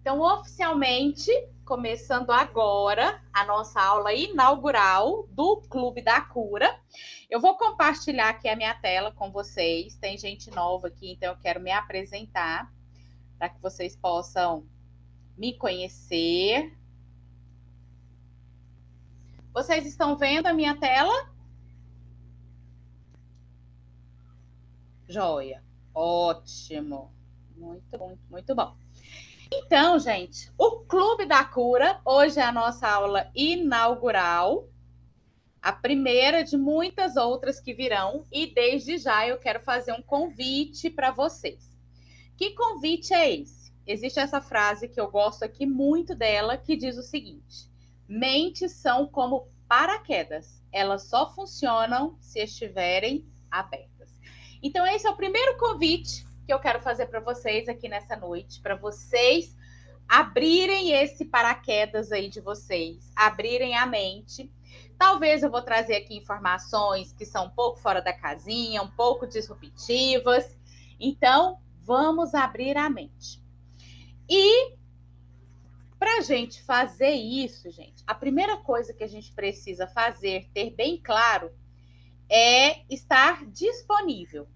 Então, oficialmente, começando agora a nossa aula inaugural do Clube da Cura. Eu vou compartilhar aqui a minha tela com vocês. Tem gente nova aqui, então eu quero me apresentar para que vocês possam me conhecer. Vocês estão vendo a minha tela? Joia. Ótimo. Muito bom. Então, gente, o Clube da Cura, hoje é a nossa aula inaugural, a primeira de muitas outras que virão, e desde já eu quero fazer um convite para vocês. Que convite é esse? Existe essa frase que eu gosto aqui muito dela, que diz o seguinte: mentes são como paraquedas, elas só funcionam se estiverem abertas. Então, esse é o primeiro convite que eu quero fazer para vocês aqui nessa noite, para vocês abrirem esse paraquedas aí de vocês, abrirem a mente. Talvez eu vou trazer aqui informações que são um pouco fora da casinha, um pouco disruptivas. Então, vamos abrir a mente. E para a gente fazer isso, gente, a primeira coisa que a gente precisa fazer, ter bem claro, é estar disponível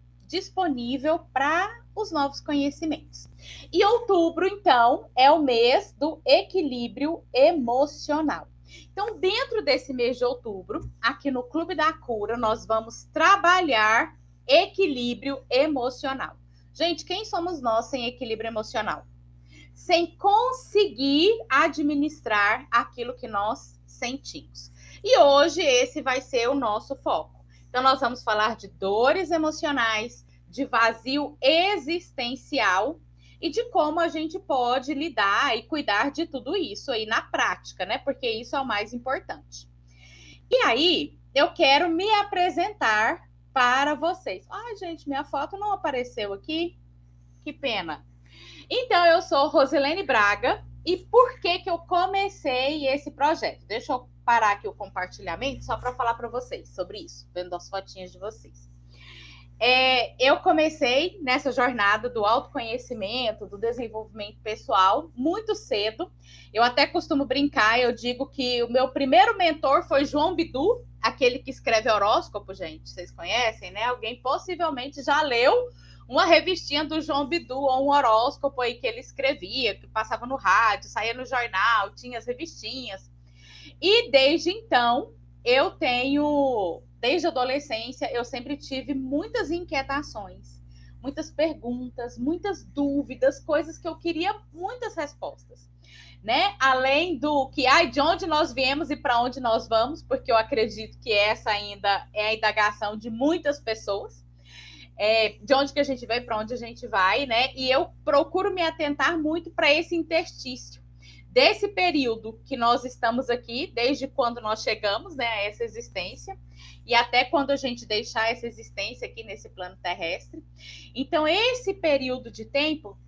para os novos conhecimentos. E outubro, então, é o mês do equilíbrio emocional. Então, dentro desse mês de outubro, aqui no Clube da Cura, nós vamos trabalhar equilíbrio emocional. Gente, quem somos nós sem equilíbrio emocional? Sem conseguir administrar aquilo que nós sentimos. E hoje esse vai ser o nosso foco. Então, nós vamos falar de dores emocionais, de vazio existencial e de como a gente pode lidar e cuidar de tudo isso aí na prática, né? Porque isso é o mais importante. E aí, eu quero me apresentar para vocês. Ai, gente, minha foto não apareceu aqui. Que pena. Então, eu sou Rosilene Braga. E por que eu comecei esse projeto? Deixa eu parar aqui o compartilhamento só para falar para vocês sobre isso, vendo as fotinhas de vocês. Eu comecei nessa jornada do autoconhecimento, do desenvolvimento pessoal, muito cedo. Eu até costumo brincar, eu digo que o meu primeiro mentor foi João Bidu, aquele que escreve horóscopo, gente. Vocês conhecem, né? Alguém possivelmente já leu uma revistinha do João Bidu, ou um horóscopo aí que ele escrevia, que passava no rádio, saía no jornal, tinha as revistinhas. E desde então, desde a adolescência, eu sempre tive muitas inquietações, muitas perguntas, muitas dúvidas, coisas que eu queria muitas respostas, né? Além do que, de onde nós viemos e para onde nós vamos, porque eu acredito que essa ainda é a indagação de muitas pessoas. De onde que a gente veio, para onde a gente vai, né? E eu procuro me atentar muito para esse interstício desse período que nós estamos aqui, desde quando nós chegamos, né, a essa existência, e até quando a gente deixar essa existência aqui nesse plano terrestre. Então, esse período de tempo,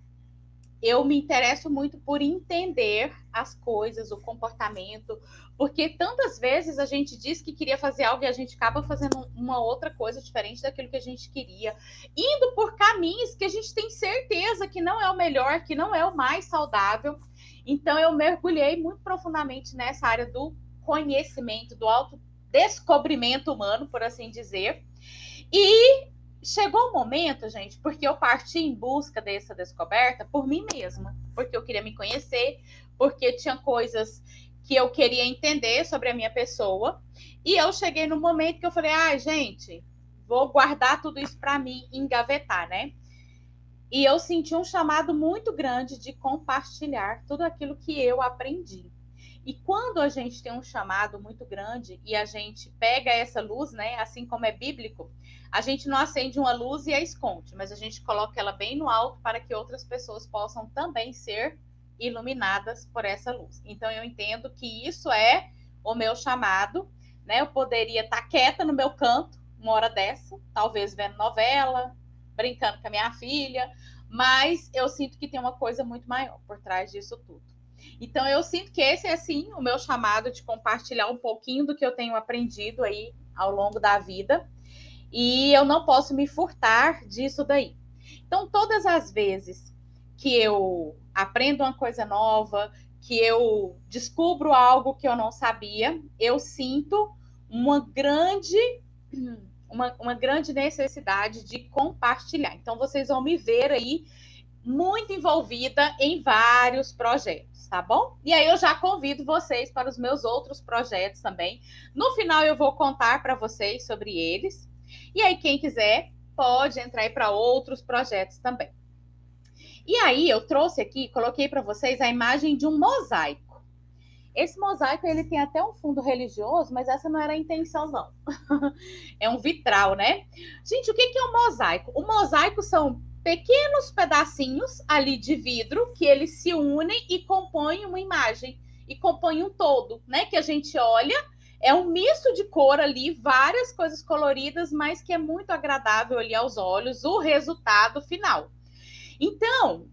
eu me interesso muito por entender as coisas, o comportamento, porque tantas vezes a gente diz que queria fazer algo e a gente acaba fazendo uma outra coisa diferente daquilo que a gente queria, indo por caminhos que a gente tem certeza que não é o melhor, que não é o mais saudável. Então, eu mergulhei muito profundamente nessa área do conhecimento, do autodescobrimento humano, por assim dizer. E chegou um momento, gente, porque eu parti em busca dessa descoberta por mim mesma, porque eu queria me conhecer, porque tinha coisas que eu queria entender sobre a minha pessoa. E eu cheguei no momento que eu falei, gente, vou guardar tudo isso para mim, engavetar, né? E eu senti um chamado muito grande de compartilhar tudo aquilo que eu aprendi. E quando a gente tem um chamado muito grande e a gente pega essa luz, né, assim como é bíblico, a gente não acende uma luz e a esconde, mas a gente coloca ela bem no alto para que outras pessoas possam também ser iluminadas por essa luz. Então eu entendo que isso é o meu chamado, né? Eu poderia estar quieta no meu canto uma hora dessa, talvez vendo novela, brincando com a minha filha, mas eu sinto que tem uma coisa muito maior por trás disso tudo. Então, eu sinto que esse é, sim, o meu chamado de compartilhar um pouquinho do que eu tenho aprendido aí ao longo da vida. E eu não posso me furtar disso daí. Então, todas as vezes que eu aprendo uma coisa nova, que eu descubro algo que eu não sabia, eu sinto uma grande necessidade de compartilhar. Então, vocês vão me ver aí muito envolvida em vários projetos, tá bom? E aí eu já convido vocês para os meus outros projetos também. No final eu vou contar para vocês sobre eles. E aí quem quiser pode entrar aí para outros projetos também. E aí eu trouxe aqui, coloquei para vocês a imagem de um mosaico. Esse mosaico ele tem até um fundo religioso, mas essa não era a intenção não. É um vitral, né? Gente, o que é um mosaico? O mosaico são pequenos pedacinhos ali de vidro que eles se unem e compõem uma imagem e compõem um todo, né? Que a gente olha, é um misto de cor ali, várias coisas coloridas, mas que é muito agradável ali aos olhos o resultado final. Então,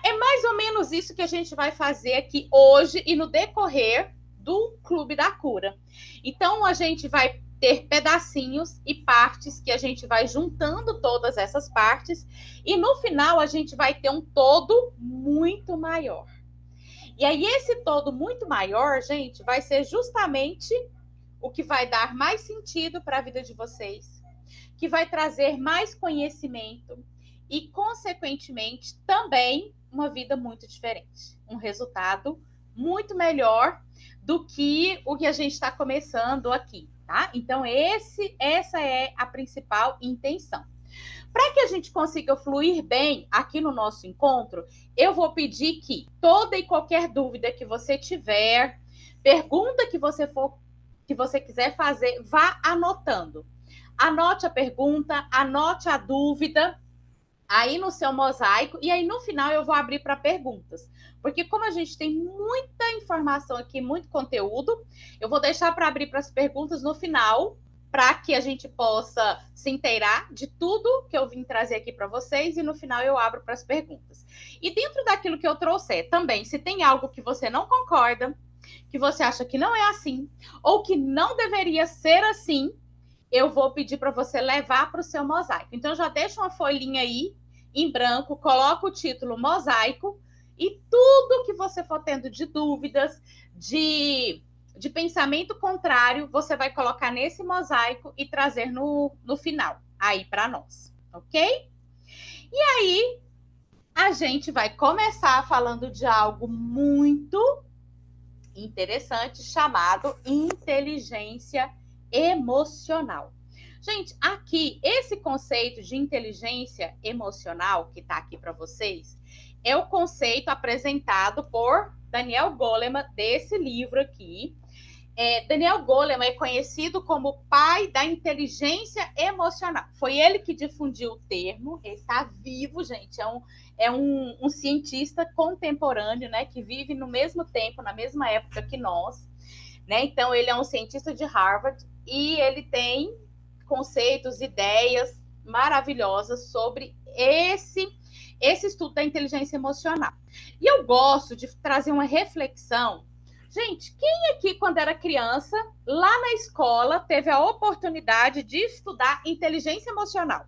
é mais ou menos isso que a gente vai fazer aqui hoje e no decorrer do Clube da Cura. Então, a gente vai ter pedacinhos e partes que a gente vai juntando todas essas partes e no final a gente vai ter um todo muito maior. E aí esse todo muito maior, gente, vai ser justamente o que vai dar mais sentido para a vida de vocês, que vai trazer mais conhecimento e, consequentemente, também uma vida muito diferente, um resultado muito melhor do que o que a gente está começando aqui, tá? Então, essa é a principal intenção. Para que a gente consiga fluir bem aqui no nosso encontro, eu vou pedir que toda e qualquer dúvida que você tiver, pergunta que você quiser fazer, vá anotando. Anote a pergunta, anote a dúvida aí no seu mosaico e aí no final eu vou abrir para perguntas. Porque como a gente tem muita informação aqui, muito conteúdo, eu vou deixar para abrir para as perguntas no final, para que a gente possa se inteirar de tudo que eu vim trazer aqui para vocês e no final eu abro para as perguntas. E dentro daquilo que eu trouxer também, se tem algo que você não concorda, que você acha que não é assim, ou que não deveria ser assim, eu vou pedir para você levar para o seu mosaico. Então, já deixa uma folhinha aí em branco, coloca o título mosaico e tudo que você for tendo de dúvidas, de pensamento contrário, você vai colocar nesse mosaico e trazer no final, aí para nós, ok? E aí, a gente vai começar falando de algo muito interessante chamado inteligência emocional. Gente, aqui, esse conceito de inteligência emocional que está aqui para vocês é o conceito apresentado por Daniel Goleman, desse livro aqui. Daniel Goleman é conhecido como o pai da inteligência emocional. Foi ele que difundiu o termo, ele está vivo, gente, é um cientista contemporâneo, né, que vive no mesmo tempo, na mesma época que nós, né? Então, ele é um cientista de Harvard e ele tem conceitos, ideias maravilhosas sobre esse estudo da inteligência emocional. E eu gosto de trazer uma reflexão. Gente, quem aqui, quando era criança, lá na escola, teve a oportunidade de estudar inteligência emocional?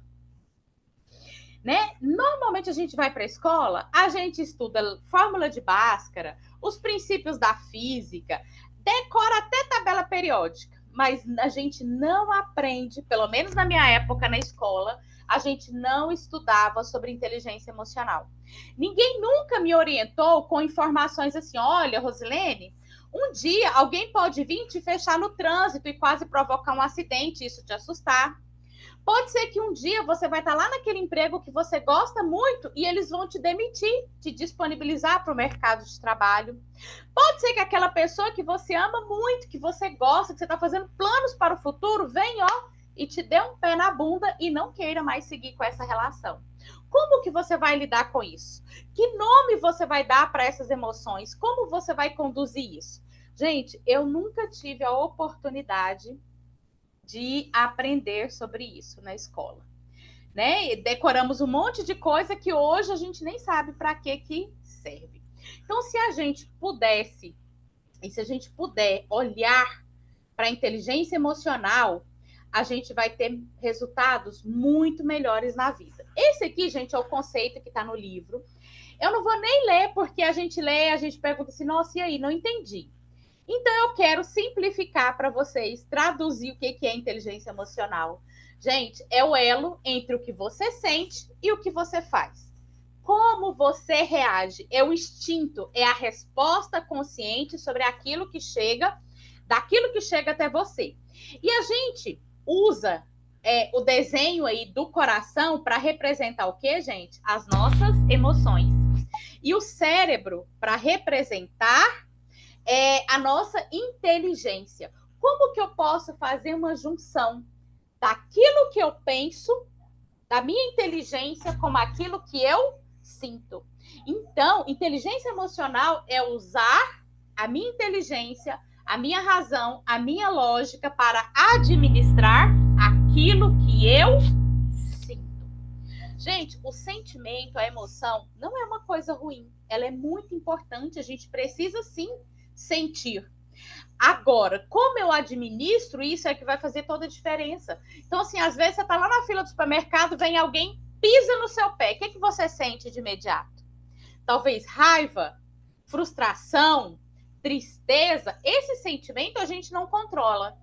Né? Normalmente a gente vai para a escola, a gente estuda fórmula de Bhaskara, os princípios da física, decora até tabela periódica, mas a gente não aprende, pelo menos na minha época na escola, a gente não estudava sobre inteligência emocional. Ninguém nunca me orientou com informações assim, olha, Rosilene, um dia alguém pode vir te fechar no trânsito e quase provocar um acidente, isso te assustar. Pode ser que um dia você vai estar lá naquele emprego que você gosta muito e eles vão te demitir, te disponibilizar para o mercado de trabalho. Pode ser que aquela pessoa que você ama muito, que você gosta, que você está fazendo planos para o futuro, venha e te dê um pé na bunda e não queira mais seguir com essa relação. Como que você vai lidar com isso? Que nome você vai dar para essas emoções? Como você vai conduzir isso? Gente, eu nunca tive a oportunidade de aprender sobre isso na escola, né? E decoramos um monte de coisa que hoje a gente nem sabe para que serve. Então, se a gente pudesse, e se a gente puder olhar para a inteligência emocional, a gente vai ter resultados muito melhores na vida. Esse aqui, gente, é o conceito que está no livro. Eu não vou nem ler, porque a gente lê, a gente pergunta assim, nossa, e aí, não entendi. Então, eu quero simplificar para vocês, traduzir o que é inteligência emocional. Gente, é o elo entre o que você sente e o que você faz. Como você reage? É o instinto, é a resposta consciente sobre aquilo que chega, daquilo que chega até você. E a gente usa o desenho aí do coração para representar o quê, gente? As nossas emoções. E o cérebro para representar a nossa inteligência. Como que eu posso fazer uma junção daquilo que eu penso, da minha inteligência, com aquilo que eu sinto? Então, inteligência emocional é usar a minha inteligência, a minha razão, a minha lógica para administrar aquilo que eu sinto. Gente, o sentimento, a emoção, não é uma coisa ruim. Ela é muito importante. A gente precisa sim sentir. Agora, como eu administro isso é que vai fazer toda a diferença. Então, assim, às vezes você está lá na fila do supermercado, vem alguém, pisa no seu pé. O que você sente de imediato? Talvez raiva, frustração, tristeza. Esse sentimento a gente não controla.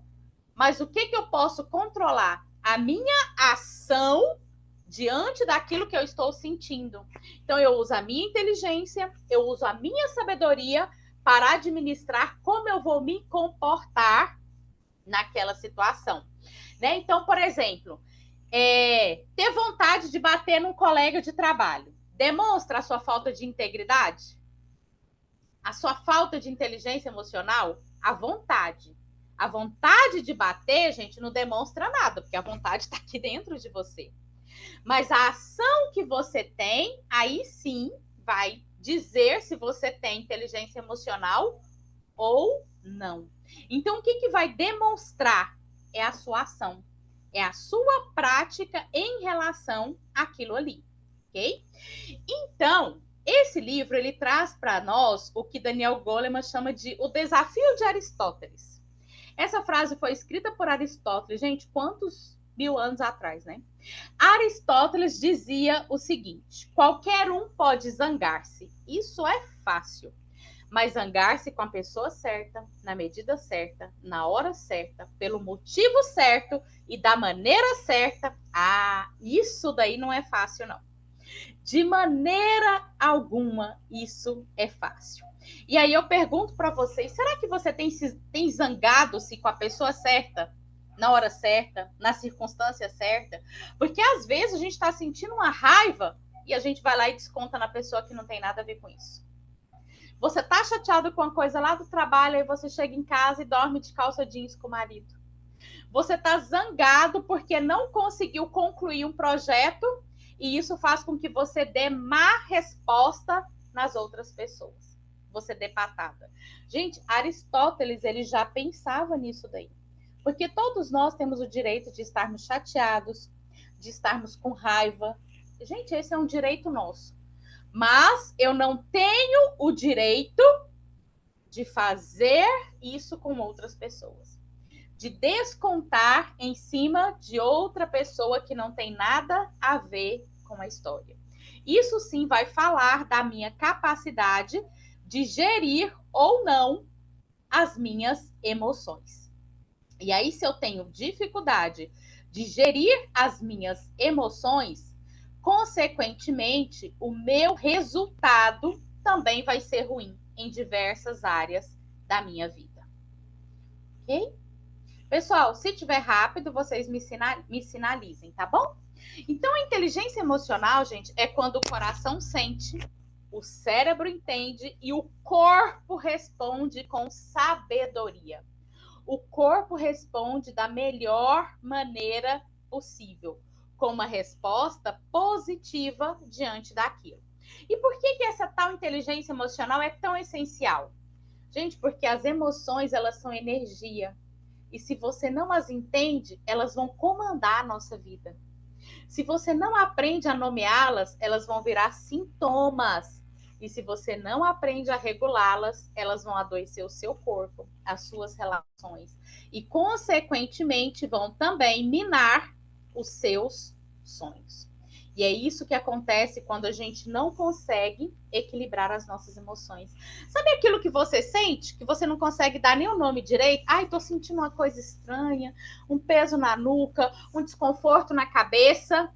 Mas o que eu posso controlar? A minha ação diante daquilo que eu estou sentindo. Então, eu uso a minha inteligência, eu uso a minha sabedoria para administrar como eu vou me comportar naquela situação. Né? Então, por exemplo, ter vontade de bater num colega de trabalho demonstra a sua falta de integridade? A sua falta de inteligência emocional? A vontade. A vontade de bater, gente, não demonstra nada, porque a vontade está aqui dentro de você. Mas a ação que você tem, aí sim vai dizer se você tem inteligência emocional ou não. Então, o que vai demonstrar é a sua ação, é a sua prática em relação àquilo ali, ok? Então, esse livro ele traz para nós o que Daniel Goleman chama de o desafio de Aristóteles. Essa frase foi escrita por Aristóteles, gente, quantos mil anos atrás, né? Aristóteles dizia o seguinte: qualquer um pode zangar-se. Isso é fácil. Mas zangar-se com a pessoa certa, na medida certa, na hora certa, pelo motivo certo e da maneira certa, isso daí não é fácil, não. De maneira alguma isso é fácil. E aí eu pergunto para vocês, será que você tem zangado-se com a pessoa certa, na hora certa, na circunstância certa? Porque às vezes a gente está sentindo uma raiva e a gente vai lá e desconta na pessoa que não tem nada a ver com isso. Você tá chateado com uma coisa lá do trabalho, aí você chega em casa e dorme de calça jeans com o marido. Você tá zangado porque não conseguiu concluir um projeto e isso faz com que você dê má resposta nas outras pessoas. Você dê patada. Gente, Aristóteles, ele já pensava nisso daí. Porque todos nós temos o direito de estarmos chateados, de estarmos com raiva. Gente, esse é um direito nosso. Mas eu não tenho o direito de fazer isso com outras pessoas. De descontar em cima de outra pessoa que não tem nada a ver com a história. Isso sim vai falar da minha capacidade de gerir ou não as minhas emoções. E aí, se eu tenho dificuldade de gerir as minhas emoções, consequentemente, o meu resultado também vai ser ruim em diversas áreas da minha vida. Ok? Pessoal, se tiver rápido, vocês me sinalizem, tá bom? Então, a inteligência emocional, gente, é quando o coração sente, o cérebro entende e o corpo responde com sabedoria. O corpo responde da melhor maneira possível, com uma resposta positiva diante daquilo. E por que essa tal inteligência emocional é tão essencial? Gente, porque as emoções, elas são energia. E se você não as entende, elas vão comandar a nossa vida. Se você não aprende a nomeá-las, elas vão virar sintomas. E se você não aprende a regulá-las, elas vão adoecer o seu corpo, as suas relações. E, consequentemente, vão também minar os seus sonhos. E é isso que acontece quando a gente não consegue equilibrar as nossas emoções. Sabe aquilo que você sente, que você não consegue dar nem o nome direito? Ai, tô sentindo uma coisa estranha, um peso na nuca, um desconforto na cabeça.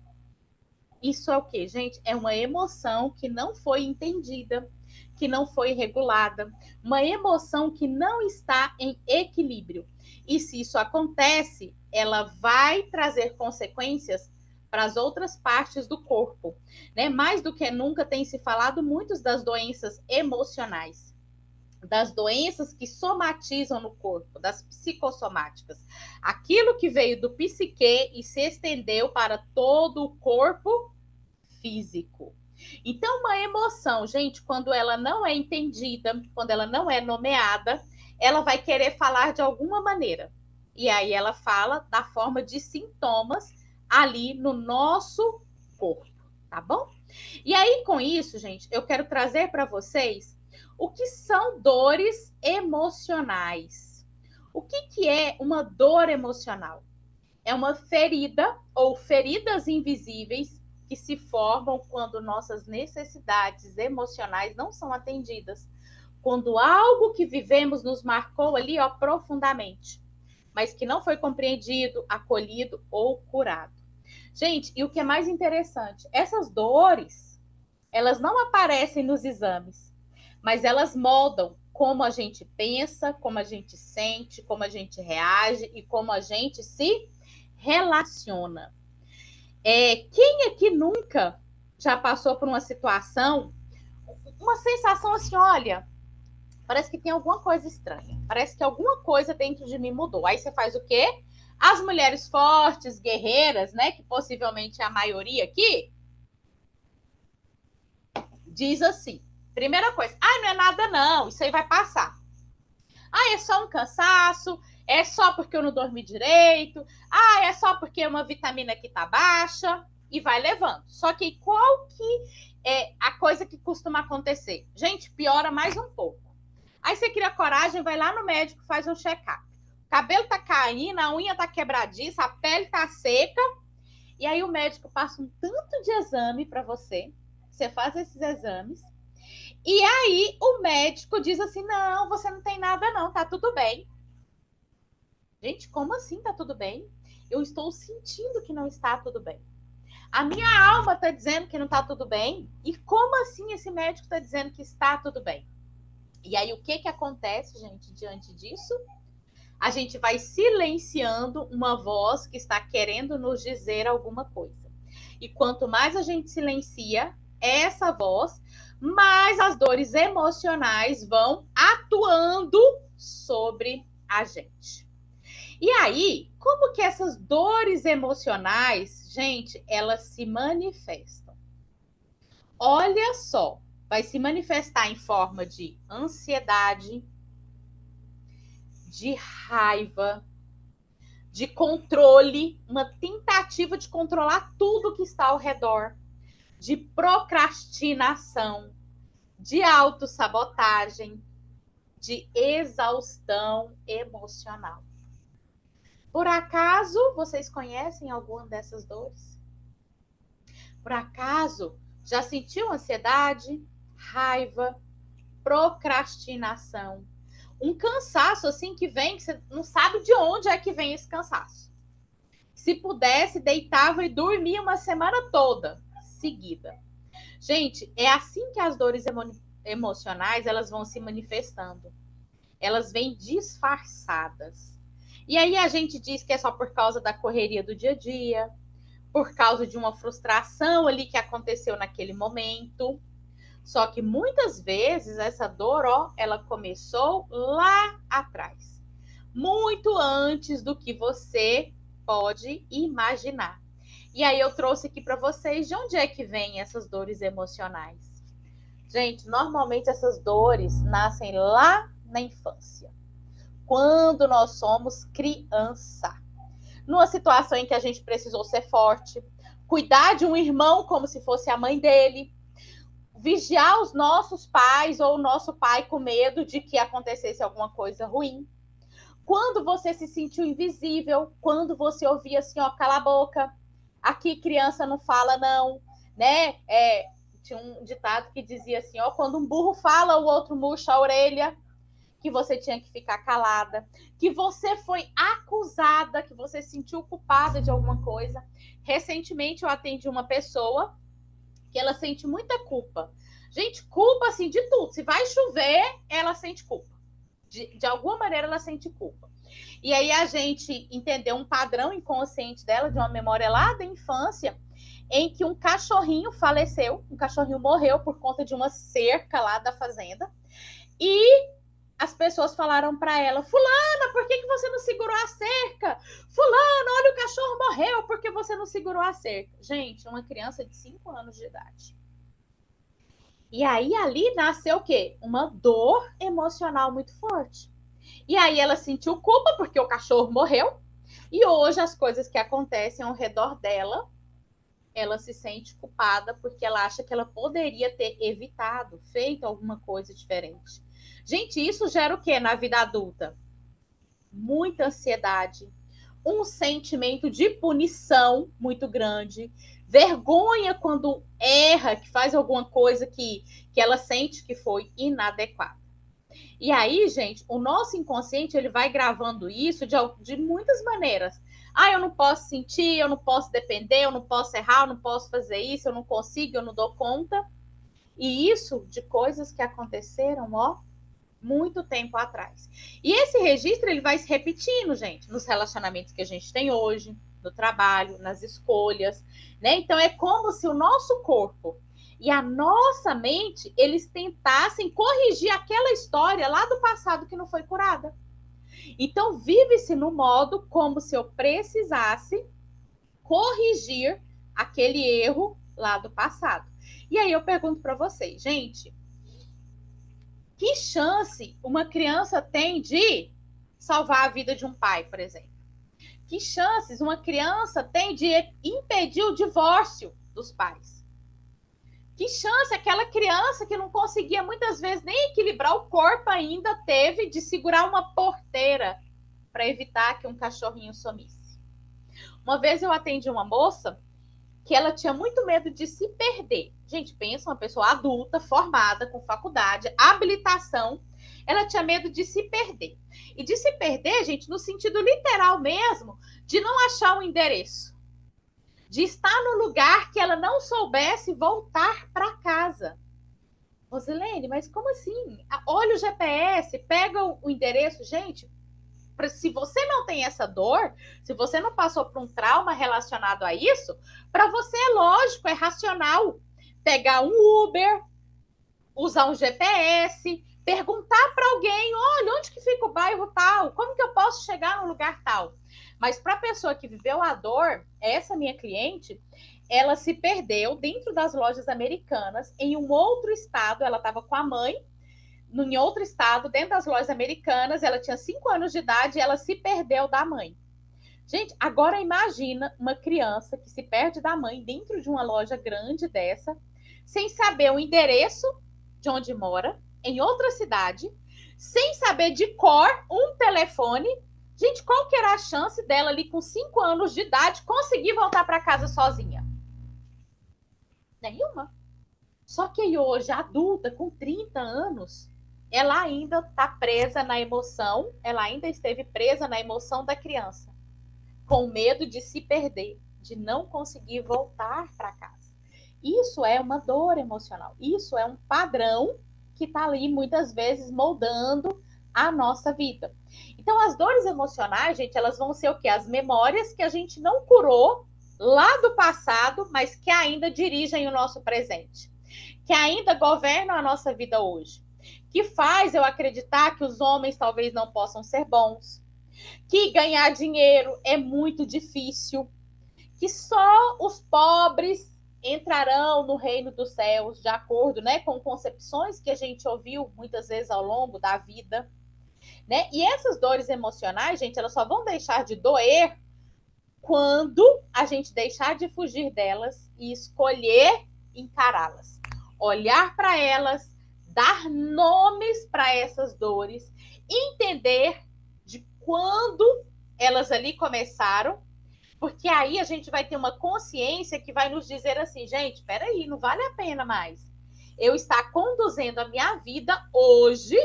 Isso é o quê, gente? É uma emoção que não foi entendida, que não foi regulada, uma emoção que não está em equilíbrio. E se isso acontece, ela vai trazer consequências para as outras partes do corpo, né? Mais do que nunca tem se falado muito das doenças emocionais, das doenças que somatizam no corpo, das psicossomáticas. Aquilo que veio do psique e se estendeu para todo o corpo físico. Então, uma emoção, gente, quando ela não é entendida, quando ela não é nomeada, ela vai querer falar de alguma maneira. E aí ela fala da forma de sintomas ali no nosso corpo, tá bom? E aí, com isso, gente, eu quero trazer para vocês o que são dores emocionais. O que é uma dor emocional? É uma ferida ou feridas invisíveis que se formam quando nossas necessidades emocionais não são atendidas. Quando algo que vivemos nos marcou ali, ó, profundamente, mas que não foi compreendido, acolhido ou curado. Gente, e o que é mais interessante, essas dores, elas não aparecem nos exames, mas elas moldam como a gente pensa, como a gente sente, como a gente reage e como a gente se relaciona. Quem aqui nunca já passou por uma situação, uma sensação assim, olha, parece que tem alguma coisa estranha, parece que alguma coisa dentro de mim mudou. Aí você faz o quê? As mulheres fortes, guerreiras, né, que possivelmente é a maioria aqui, diz assim, primeira coisa, não é nada não, isso aí vai passar. É só um cansaço, é só porque eu não dormi direito, é só porque uma vitamina aqui tá baixa, e vai levando. Só que qual que é a coisa que costuma acontecer? Gente, piora mais um pouco. Aí você cria coragem, vai lá no médico, faz um check-up. O cabelo tá caindo, a unha tá quebradiça, a pele tá seca, e aí o médico passa um tanto de exame para você, você faz esses exames, e aí o médico diz assim: não, você não tem nada, não, tá tudo bem. Gente, como assim tá tudo bem? Eu estou sentindo que não está tudo bem. A minha alma está dizendo que não está tudo bem. E como assim esse médico está dizendo que está tudo bem? E aí o que acontece, gente, diante disso? A gente vai silenciando uma voz que está querendo nos dizer alguma coisa. E quanto mais a gente silencia essa voz, mais as dores emocionais vão atuando sobre a gente. E aí, como que essas dores emocionais, gente, elas se manifestam? Olha só, vai se manifestar em forma de ansiedade, de raiva, de controle, uma tentativa de controlar tudo que está ao redor, de procrastinação, de autossabotagem, de exaustão emocional. Por acaso vocês conhecem alguma dessas dores? Por acaso já sentiu ansiedade, raiva, procrastinação? Um cansaço assim que vem, que você não sabe de onde é que vem esse cansaço. Se pudesse, deitava e dormia uma semana toda seguida. Gente, é assim que as dores emocionais elas vão se manifestando. Elas vêm disfarçadas. E aí a gente diz que é só por causa da correria do dia a dia, por causa de uma frustração ali que aconteceu naquele momento. Só que muitas vezes essa dor, ó, ela começou lá atrás, muito antes do que você pode imaginar. E aí eu trouxe aqui para vocês de onde é que vêm essas dores emocionais. Gente, normalmente essas dores nascem lá na infância, quando nós somos criança. Numa situação em que a gente precisou ser forte, cuidar de um irmão como se fosse a mãe dele, vigiar os nossos pais ou o nosso pai com medo de que acontecesse alguma coisa ruim. Quando você se sentiu invisível, quando você ouvia assim, ó, cala a boca, aqui criança não fala não, né? Tinha um ditado que dizia assim, ó, quando um burro fala, o outro murcha a orelha, que você tinha que ficar calada, que você foi acusada, que você se sentiu culpada de alguma coisa. Recentemente eu atendi uma pessoa que ela sente muita culpa. Gente, culpa assim de tudo. Se vai chover, ela sente culpa. De alguma maneira ela sente culpa. E aí a gente entendeu um padrão inconsciente dela, de uma memória lá da infância, em que um cachorrinho faleceu, um cachorrinho morreu por conta de uma cerca lá da fazenda. E as pessoas falaram para ela, fulana, por que você não segurou a cerca? Fulana, olha, o cachorro morreu, por que você não segurou a cerca? Gente, uma criança de 5 anos de idade. E aí ali nasceu o quê? Uma dor emocional muito forte. E aí ela sentiu culpa porque o cachorro morreu. E hoje as coisas que acontecem ao redor dela, ela se sente culpada porque ela acha que ela poderia ter evitado, feito alguma coisa diferente. Gente, isso gera o quê na vida adulta? Muita ansiedade, um sentimento de punição muito grande, vergonha quando erra, que faz alguma coisa que ela sente que foi inadequada. E aí, gente, o nosso inconsciente ele vai gravando isso de muitas maneiras. Ah, eu não posso sentir, eu não posso depender, eu não posso errar, eu não posso fazer isso, eu não consigo, eu não dou conta. E isso de coisas que aconteceram, ó, muito tempo atrás. E esse registro ele vai se repetindo, gente, nos relacionamentos que a gente tem hoje, no trabalho, nas escolhas, né? Então é como se o nosso corpo e a nossa mente eles tentassem corrigir aquela história lá do passado que não foi curada. Então vive-se no modo como se eu precisasse corrigir aquele erro lá do passado. E aí eu pergunto para vocês, gente, que chance uma criança tem de salvar a vida de um pai, por exemplo? Que chances uma criança tem de impedir o divórcio dos pais? Que chance aquela criança que não conseguia muitas vezes nem equilibrar o corpo ainda teve de segurar uma porteira para evitar que um cachorrinho sumisse? Uma vez eu atendi uma moça que ela tinha muito medo de se perder. Gente, pensa, uma pessoa adulta, formada, com faculdade, habilitação, ela tinha medo de se perder. E de se perder, gente, no sentido literal mesmo, de não achar um endereço. De estar no lugar que ela não soubesse voltar para casa. Rosilene, mas como assim? Olha o GPS, pega o endereço. Gente, se você não tem essa dor, se você não passou por um trauma relacionado a isso, para você é lógico, é racional pegar um Uber, usar um GPS, perguntar para alguém, olha, onde que fica o bairro tal? Como que eu posso chegar no lugar tal? Mas para a pessoa que viveu a dor, essa minha cliente, ela se perdeu dentro das lojas americanas, em um outro estado, ela estava com a mãe, em outro estado, dentro das lojas americanas, ela tinha 5 anos de idade e ela se perdeu da mãe. Gente, agora imagina uma criança que se perde da mãe dentro de uma loja grande dessa, sem saber o endereço de onde mora, em outra cidade, sem saber de cor um telefone. Gente, qual que era a chance dela ali com 5 anos de idade conseguir voltar para casa sozinha? Nenhuma. Só que hoje, adulta, com 30 anos, ela ainda está presa na emoção, ela ainda esteve presa na emoção da criança, com medo de se perder, de não conseguir voltar para casa. Isso é uma dor emocional, isso é um padrão que está ali muitas vezes moldando a nossa vida. Então, as dores emocionais, gente, elas vão ser o quê? As memórias que a gente não curou lá do passado, mas que ainda dirigem o nosso presente, que ainda governam a nossa vida hoje, que faz eu acreditar que os homens talvez não possam ser bons, que ganhar dinheiro é muito difícil, que só os pobres entrarão no reino dos céus, de acordo, né, com concepções que a gente ouviu muitas vezes ao longo da vida, né? E essas dores emocionais, gente, elas só vão deixar de doer quando a gente deixar de fugir delas e escolher encará-las, olhar para elas, dar nomes para essas dores, entender de quando elas ali começaram, Porque aí a gente vai ter uma consciência que vai nos dizer assim, gente, espera aí, não vale a pena mais eu estar conduzindo a minha vida hoje,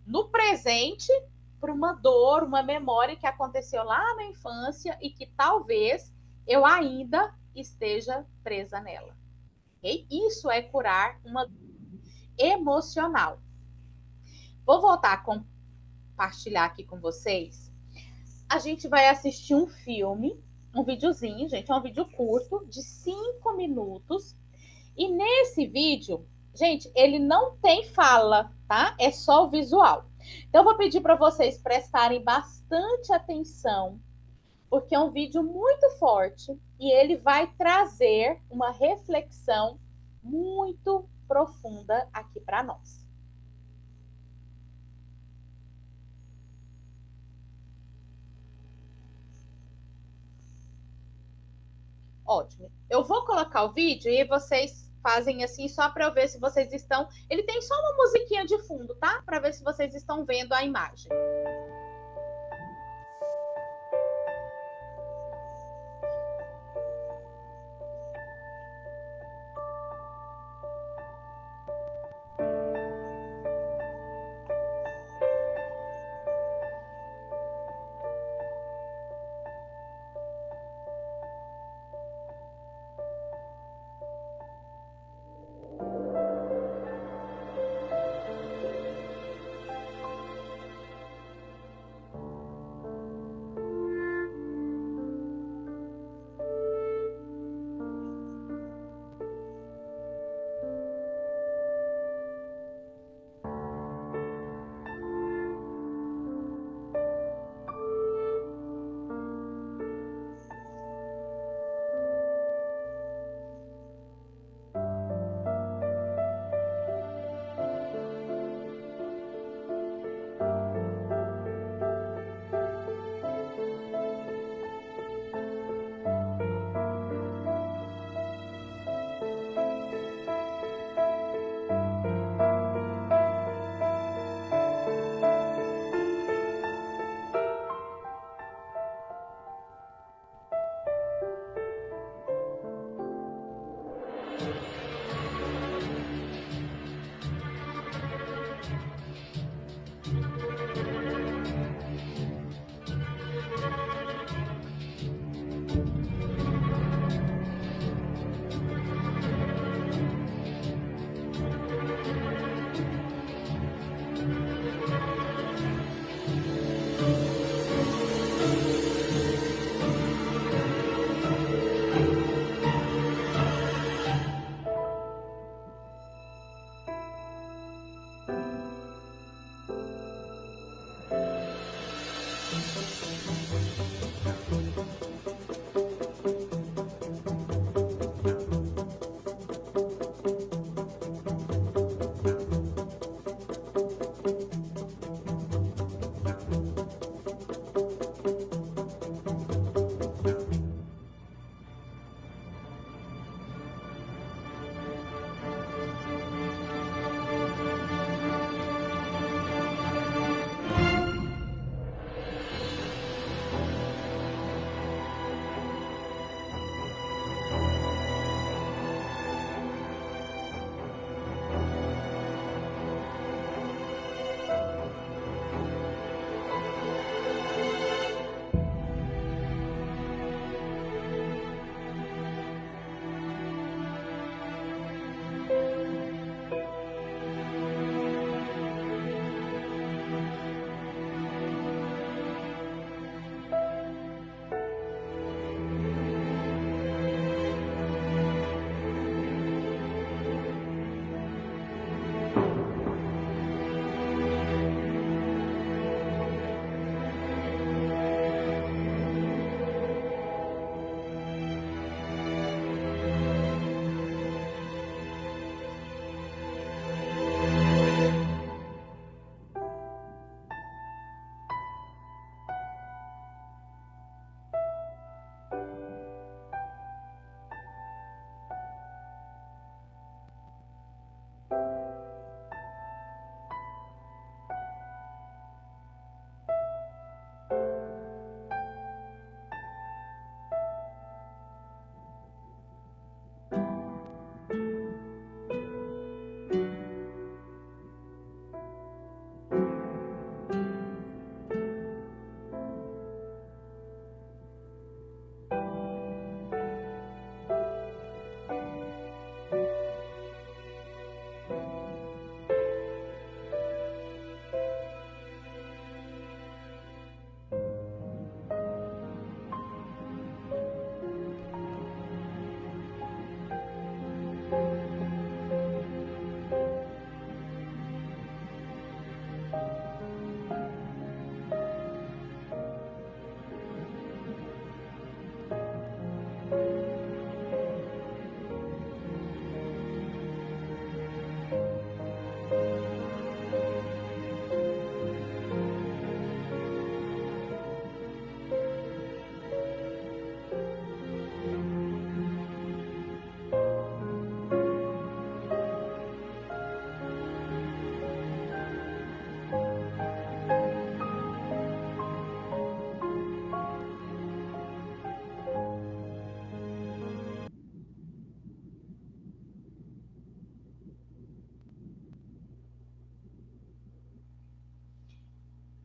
no presente, para uma dor, uma memória que aconteceu lá na infância e que talvez eu ainda esteja presa nela. Okay? Isso é curar uma emocional. Vou voltar a compartilhar aqui com vocês. A gente vai assistir um filme, um videozinho, gente, é um vídeo curto de 5 minutos. E nesse vídeo, gente, ele não tem fala, tá? É só o visual. Então, eu vou pedir para vocês prestarem bastante atenção, porque é um vídeo muito forte e ele vai trazer uma reflexão muito profunda aqui para nós. Ótimo. Eu vou colocar o vídeo e vocês fazem assim só para eu ver se vocês estão. Ele tem só uma musiquinha de fundo, tá? Para ver se vocês estão vendo a imagem.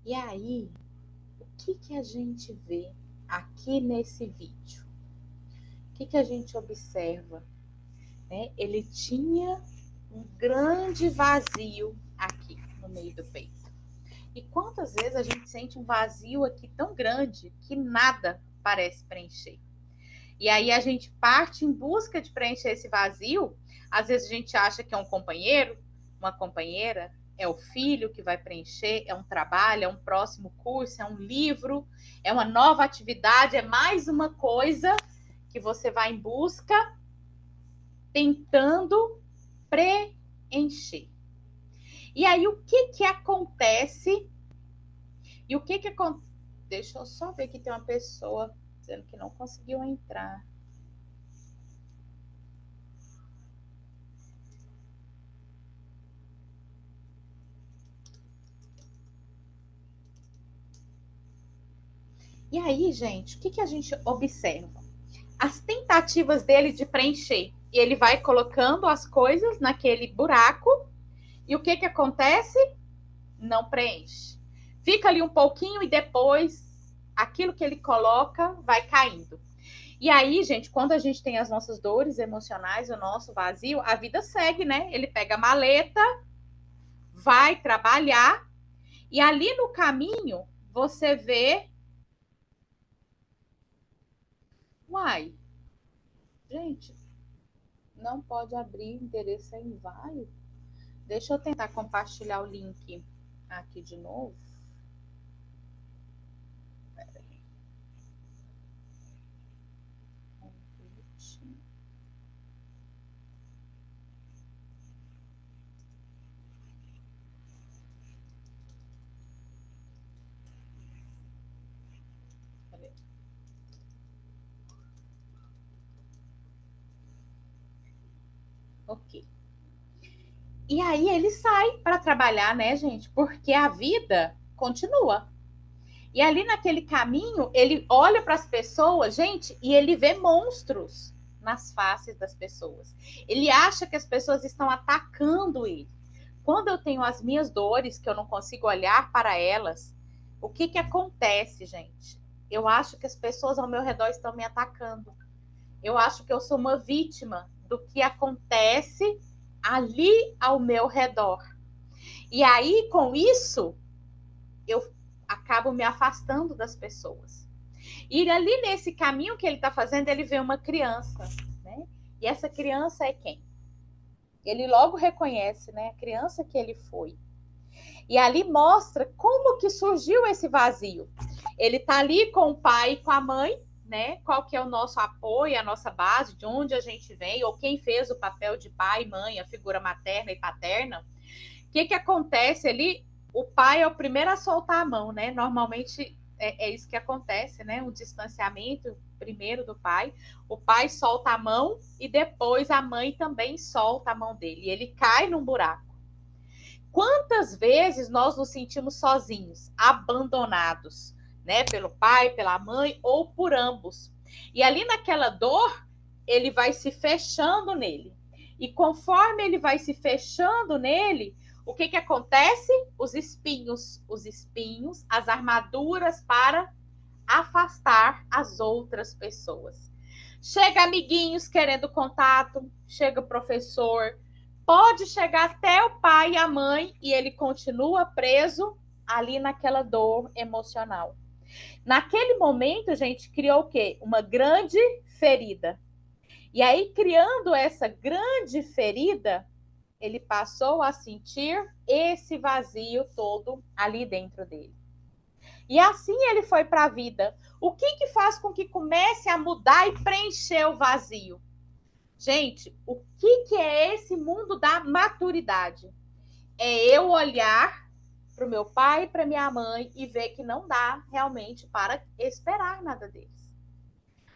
E aí, o que a gente vê aqui nesse vídeo? O que a gente observa? Né? Ele tinha um grande vazio aqui no meio do peito. E quantas vezes a gente sente um vazio aqui tão grande que nada parece preencher? E aí a gente parte em busca de preencher esse vazio. Às vezes a gente acha que é um companheiro, uma companheira, é o filho que vai preencher, é um trabalho, é um próximo curso, é um livro, é uma nova atividade, é mais uma coisa que você vai em busca tentando preencher. E aí o que acontece? E o que acontece? Deixa eu só ver que tem uma pessoa dizendo que não conseguiu entrar. E aí, gente, o que a gente observa? As tentativas dele de preencher. E ele vai colocando as coisas naquele buraco. E o que acontece? Não preenche. Fica ali um pouquinho e depois aquilo que ele coloca vai caindo. E aí, gente, quando a gente tem as nossas dores emocionais, o nosso vazio, a vida segue, né? Ele pega a maleta, vai trabalhar, e ali no caminho você vê. Uai, gente, não pode abrir endereço é inválido. Deixa eu tentar compartilhar o link aqui de novo. Ok. E aí ele sai para trabalhar, né, gente? Porque a vida continua. E ali naquele caminho, ele olha para as pessoas, gente, e ele vê monstros nas faces das pessoas. Ele acha que as pessoas estão atacando ele. Quando eu tenho as minhas dores, que eu não consigo olhar para elas, o que acontece, gente? Eu acho que as pessoas ao meu redor estão me atacando. Eu acho que eu sou uma vítima do que acontece ali ao meu redor. E aí, com isso, eu acabo me afastando das pessoas. E ali nesse caminho que ele está fazendo, ele vê uma criança, né? E essa criança é quem? Ele logo reconhece, né? A criança que ele foi. E ali mostra como que surgiu esse vazio. Ele está ali com o pai e com a mãe, né? Qual que é o nosso apoio, a nossa base, de onde a gente vem, ou quem fez o papel de pai, mãe, a figura materna e paterna. O que acontece ali? O pai é o primeiro a soltar a mão, né? Normalmente é isso que acontece, né? Um distanciamento primeiro do pai. O pai solta a mão e depois a mãe também solta a mão dele. E ele cai num buraco. Quantas vezes nós nos sentimos sozinhos, abandonados, né? Pelo pai, pela mãe ou por ambos. E ali naquela dor, ele vai se fechando nele. E conforme ele vai se fechando nele, o que acontece? Os espinhos, as armaduras para afastar as outras pessoas. Chega amiguinhos querendo contato, chega o professor, pode chegar até o pai e a mãe e ele continua preso ali naquela dor emocional. Naquele momento, gente, criou o quê? Uma grande ferida. E aí, criando essa grande ferida, ele passou a sentir esse vazio todo ali dentro dele. E assim ele foi para a vida. O que faz com que comece a mudar e preencher o vazio? Gente, o que é esse mundo da maturidade? É eu olhar para o meu pai e para minha mãe e ver que não dá realmente para esperar nada deles.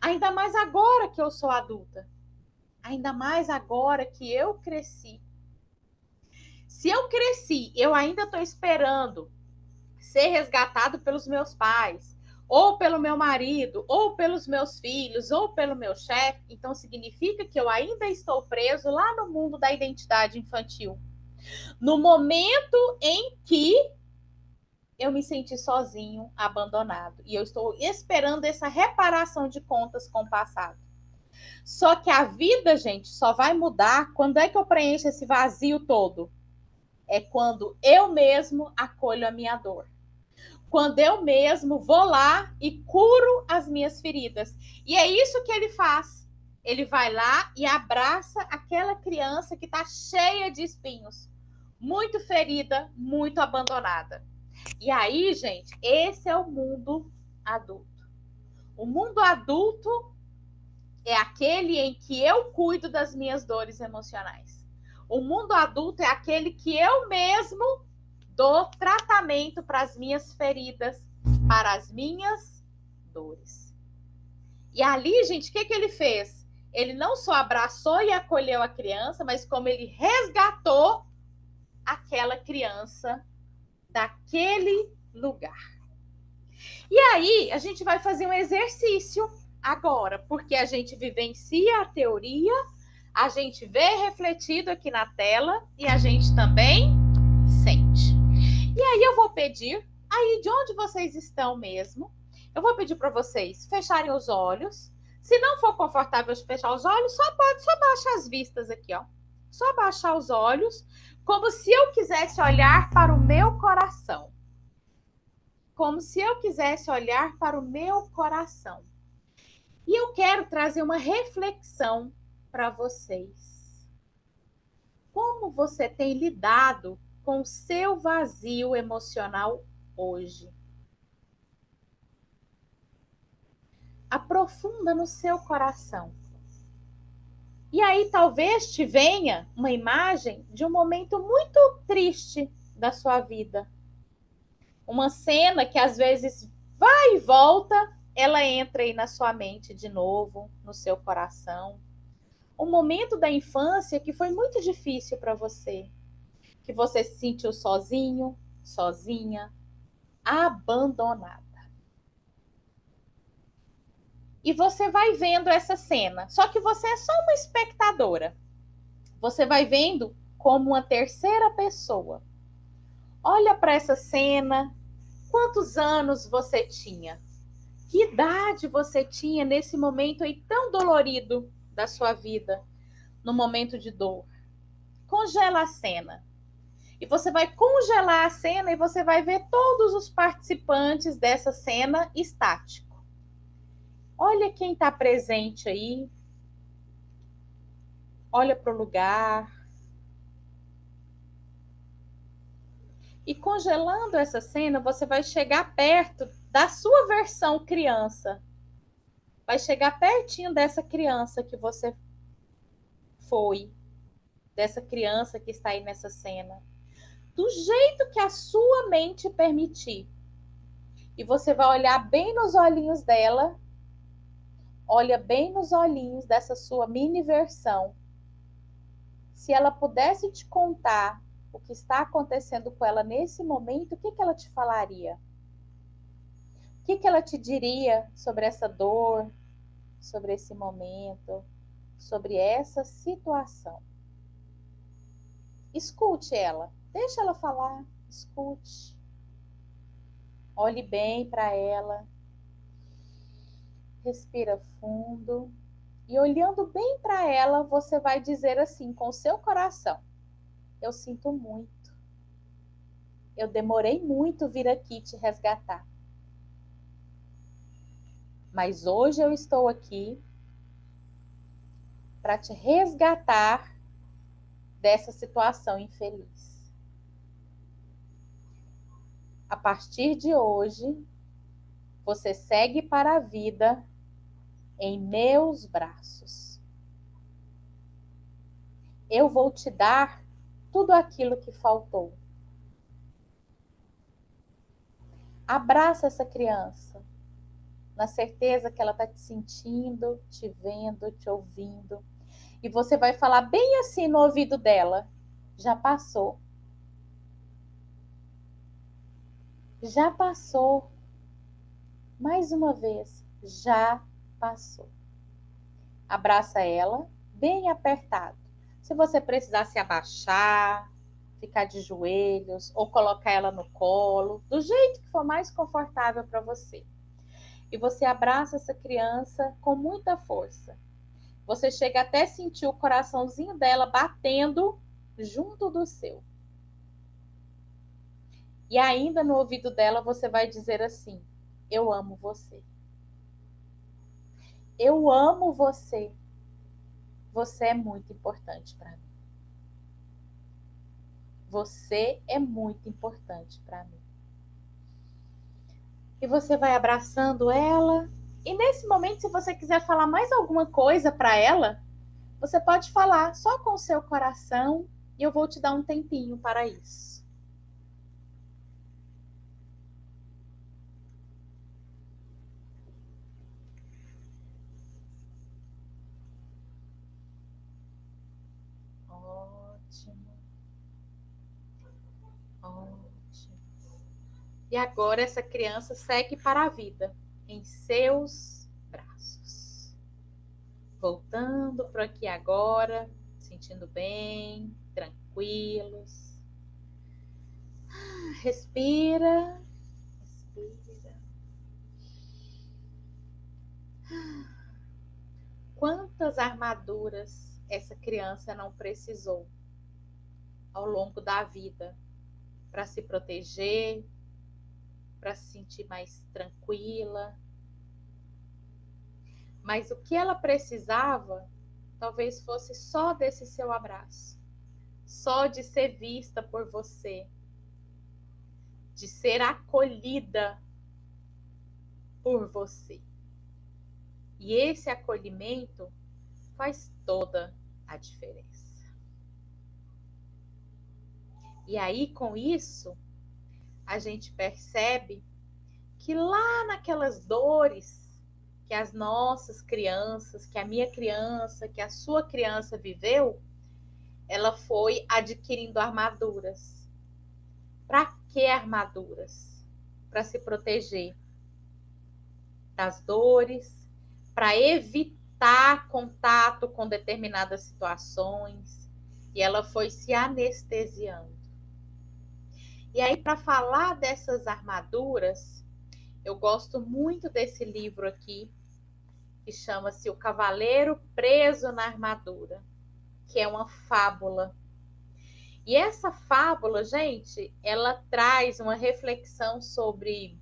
Ainda mais agora que eu sou adulta. Ainda mais agora que eu cresci. Se eu cresci, eu ainda estou esperando ser resgatado pelos meus pais, ou pelo meu marido, ou pelos meus filhos, ou pelo meu chefe, então significa que eu ainda estou preso lá no mundo da identidade infantil. No momento em que eu me senti sozinho, abandonado. E eu estou esperando essa reparação de contas com o passado. Só que a vida, gente, só vai mudar quando é que eu preencho esse vazio todo? É quando eu mesmo acolho a minha dor. Quando eu mesmo vou lá e curo as minhas feridas. E é isso que ele faz. Ele vai lá e abraça aquela criança que está cheia de espinhos, muito ferida, muito abandonada. E aí, gente, esse é o mundo adulto. O mundo adulto é aquele em que eu cuido das minhas dores emocionais. O mundo adulto é aquele que eu mesmo dou tratamento para as minhas feridas, para as minhas dores. E ali, gente, o que ele fez? Ele não só abraçou e acolheu a criança, mas como ele resgatou aquela criança daquele lugar. E aí, a gente vai fazer um exercício agora, porque a gente vivencia a teoria, a gente vê refletido aqui na tela e a gente também sente. E aí eu vou pedir, aí de onde vocês estão mesmo, eu vou pedir para vocês fecharem os olhos. Se não for confortável fechar os olhos, só baixar as vistas aqui, ó. Só baixar os olhos, como se eu quisesse olhar para o meu coração. Como se eu quisesse olhar para o meu coração. E eu quero trazer uma reflexão para vocês. Como você tem lidado com o seu vazio emocional hoje? Aprofunda no seu coração. E aí talvez te venha uma imagem de um momento muito triste da sua vida. Uma cena que às vezes vai e volta, ela entra aí na sua mente de novo, no seu coração. Um momento da infância que foi muito difícil para você, que você se sentiu sozinho, sozinha, abandonada. E você vai vendo essa cena, só que você é só uma espectadora. Você vai vendo como uma terceira pessoa. Olha para essa cena. Quantos anos você tinha? Que idade você tinha nesse momento aí tão dolorido da sua vida? No momento de dor. Congela a cena. E você vai congelar a cena e você vai ver todos os participantes dessa cena estático. Olha quem está presente aí. Olha para o lugar. E congelando essa cena, você vai chegar perto da sua versão criança. Vai chegar pertinho dessa criança que você foi, dessa criança que está aí nessa cena. Do jeito que a sua mente permitir. E você vai olhar bem nos olhinhos dela. Olha bem nos olhinhos dessa sua mini versão. Se ela pudesse te contar o que está acontecendo com ela nesse momento, o que ela te falaria? O que ela te diria sobre essa dor, sobre esse momento, sobre essa situação? Escute ela, deixa ela falar, escute. Olhe bem para ela, respira fundo e olhando bem para ela, você vai dizer assim com o seu coração: eu sinto muito. Eu demorei muito vir aqui te resgatar. Mas hoje eu estou aqui para te resgatar dessa situação infeliz. A partir de hoje, você segue para a vida em meus braços. Eu vou te dar tudo aquilo que faltou. Abraça essa criança, na certeza que ela está te sentindo, te vendo, te ouvindo. E você vai falar bem assim no ouvido dela: já passou. Já passou. Mais uma vez, já passou. Abraça ela bem apertado. Se você precisar se abaixar, ficar de joelhos ou colocar ela no colo, do jeito que for mais confortável para você. E você abraça essa criança com muita força. Você chega até a sentir o coraçãozinho dela batendo junto do seu. E ainda no ouvido dela você vai dizer assim: eu amo você. Eu amo você. Você é muito importante para mim. Você é muito importante para mim. E você vai abraçando ela. E nesse momento, se você quiser falar mais alguma coisa para ela, você pode falar só com o seu coração e eu vou te dar um tempinho para isso. Ótimo. Ótimo. E agora essa criança segue para a vida em seus braços. Voltando para aqui agora, sentindo bem, tranquilos. Respira. Respira. Quantas armaduras essa criança não precisou ao longo da vida para se proteger, para se sentir mais tranquila. Mas o que ela precisava talvez fosse só desse seu abraço, só de ser vista por você, de ser acolhida por você. E esse acolhimento faz toda a diferença. E aí, com isso, a gente percebe que lá naquelas dores que as nossas crianças, que a minha criança, que a sua criança viveu, ela foi adquirindo armaduras. Para que armaduras? Para se proteger das dores, para evitar contato com determinadas situações, e ela foi se anestesiando. E aí, para falar dessas armaduras, eu gosto muito desse livro aqui, que chama-se O Cavaleiro Preso na Armadura, que é uma fábula. E essa fábula, gente, ela traz uma reflexão sobre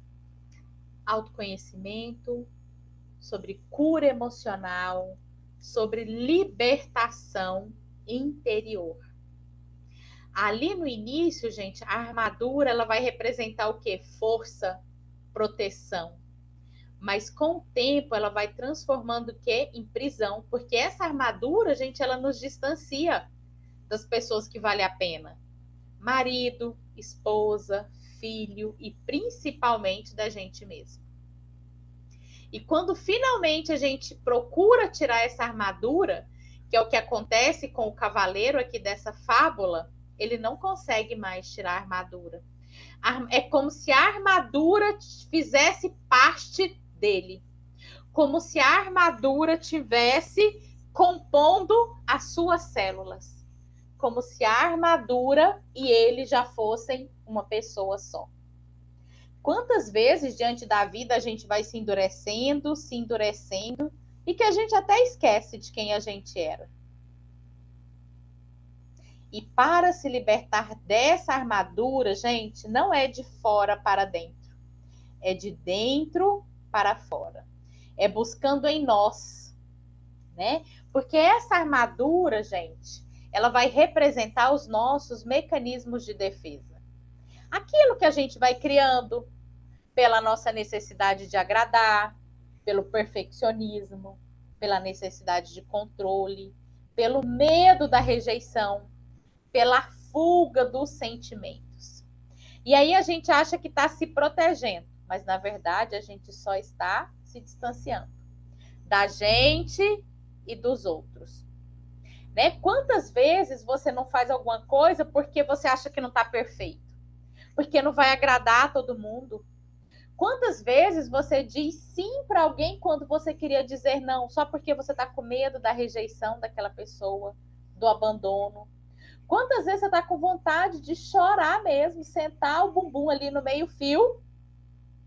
autoconhecimento, sobre cura emocional, sobre libertação interior. Ali no início, gente, a armadura ela vai representar o quê? Força, proteção. Mas com o tempo ela vai transformando o quê? Em prisão, porque essa armadura, gente, ela nos distancia das pessoas que valem a pena. Marido, esposa, filho e principalmente da gente mesmo. E quando finalmente a gente procura tirar essa armadura, que é o que acontece com o cavaleiro aqui dessa fábula, ele não consegue mais tirar a armadura. É como se a armadura fizesse parte dele. Como se a armadura tivesse compondo as suas células. Como se a armadura e ele já fossem uma pessoa só. Quantas vezes diante da vida a gente vai se endurecendo, e que a gente até esquece de quem a gente era. E para se libertar dessa armadura, gente, não é de fora para dentro. É de dentro para fora. É buscando em nós, né? Porque essa armadura, gente, ela vai representar os nossos mecanismos de defesa. Aquilo que a gente vai criando pela nossa necessidade de agradar, pelo perfeccionismo, pela necessidade de controle, pelo medo da rejeição, pela fuga dos sentimentos. E aí a gente acha que está se protegendo, mas na verdade a gente só está se distanciando da gente e dos outros. Né? Quantas vezes você não faz alguma coisa porque você acha que não está perfeito? Porque não vai agradar a todo mundo? Quantas vezes você diz sim para alguém quando você queria dizer não, só porque você está com medo da rejeição daquela pessoa, do abandono? Quantas vezes você está com vontade de chorar mesmo, sentar o bumbum ali no meio-fio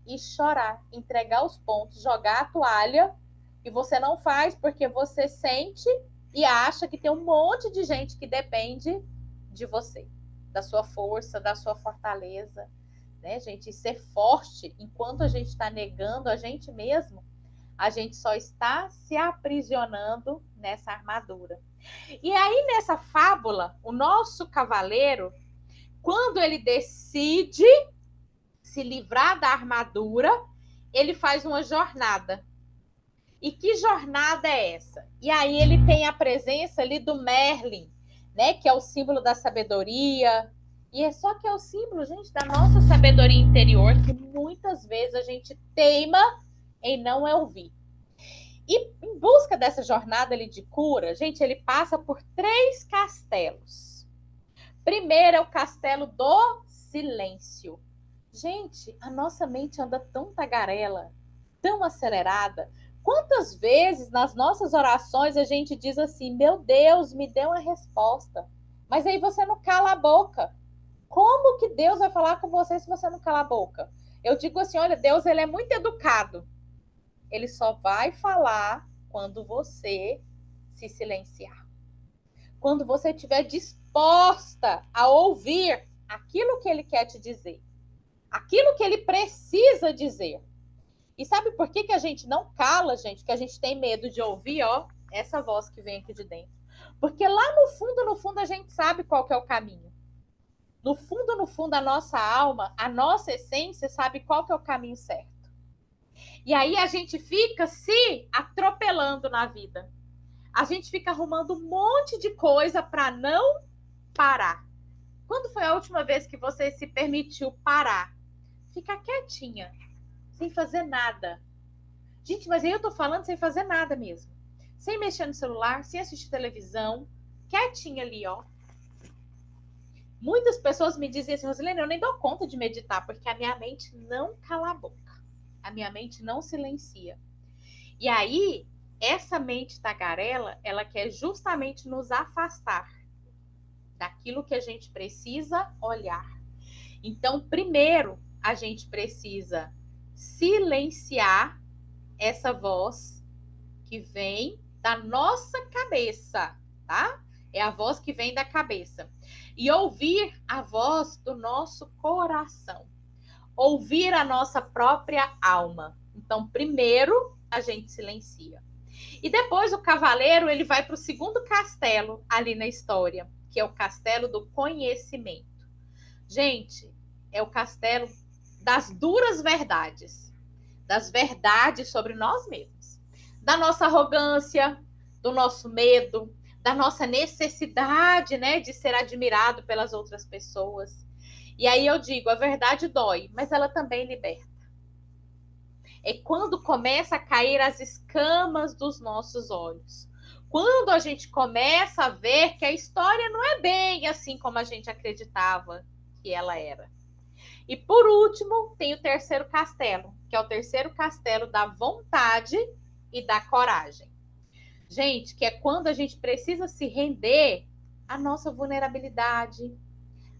e chorar, entregar os pontos, jogar a toalha, e você não faz porque você sente e acha que tem um monte de gente que depende de você, da sua força, da sua fortaleza, né, gente? E ser forte, enquanto a gente está negando a gente mesmo, a gente só está se aprisionando nessa armadura. E aí, nessa fábula, o nosso cavaleiro, quando ele decide se livrar da armadura, ele faz uma jornada. E que jornada é essa? E aí ele tem a presença ali do Merlin, né, que é o símbolo da sabedoria. E é só que é o símbolo, gente, da nossa sabedoria interior, que muitas vezes a gente teima em não ouvir. E em busca dessa jornada ali de cura, gente, ele passa por 3 castelos. Primeiro é o castelo do silêncio. Gente, a nossa mente anda tão tagarela, tão acelerada. Quantas vezes nas nossas orações a gente diz assim: meu Deus, me dê uma resposta. Mas aí você não cala a boca. Como que Deus vai falar com você se você não cala a boca? Eu digo assim: olha, Deus ele é muito educado. Ele só vai falar quando você se silenciar. Quando você estiver disposta a ouvir aquilo que ele quer te dizer. Aquilo que ele precisa dizer. E sabe por que a gente não cala, gente? Que a gente tem medo de ouvir, ó, essa voz que vem aqui de dentro. Porque lá no fundo, a gente sabe qual que é o caminho. No fundo, a nossa alma, a nossa essência sabe qual que é o caminho certo. E aí a gente fica se atropelando na vida. A gente fica arrumando um monte de coisa para não parar. Quando foi a última vez que você se permitiu parar? Ficar quietinha, sem fazer nada. Gente, mas aí eu tô falando sem fazer nada mesmo. Sem mexer no celular, sem assistir televisão, quietinha ali, ó. Muitas pessoas me dizem assim: Rosilene, eu nem dou conta de meditar, porque a minha mente não cala a boca. A minha mente não silencia. E aí, essa mente tagarela, ela quer justamente nos afastar daquilo que a gente precisa olhar. Então, primeiro, a gente precisa silenciar essa voz que vem da nossa cabeça, tá? É a voz que vem da cabeça. E ouvir a voz do nosso coração. Ouvir a nossa própria alma. Então, primeiro, a gente silencia. E depois o cavaleiro, ele vai para o segundo castelo ali na história, que é o castelo do conhecimento. Gente, é o castelo das duras verdades. Das verdades sobre nós mesmos. Da nossa arrogância, do nosso medo, da nossa necessidade, né, de ser admirado pelas outras pessoas. E aí eu digo, a verdade dói, mas ela também liberta. É quando começa a cair as escamas dos nossos olhos. Quando a gente começa a ver que a história não é bem assim como a gente acreditava que ela era. E por último, tem o terceiro castelo, que é o terceiro castelo da vontade e da coragem. Gente, que é quando a gente precisa se render à nossa vulnerabilidade,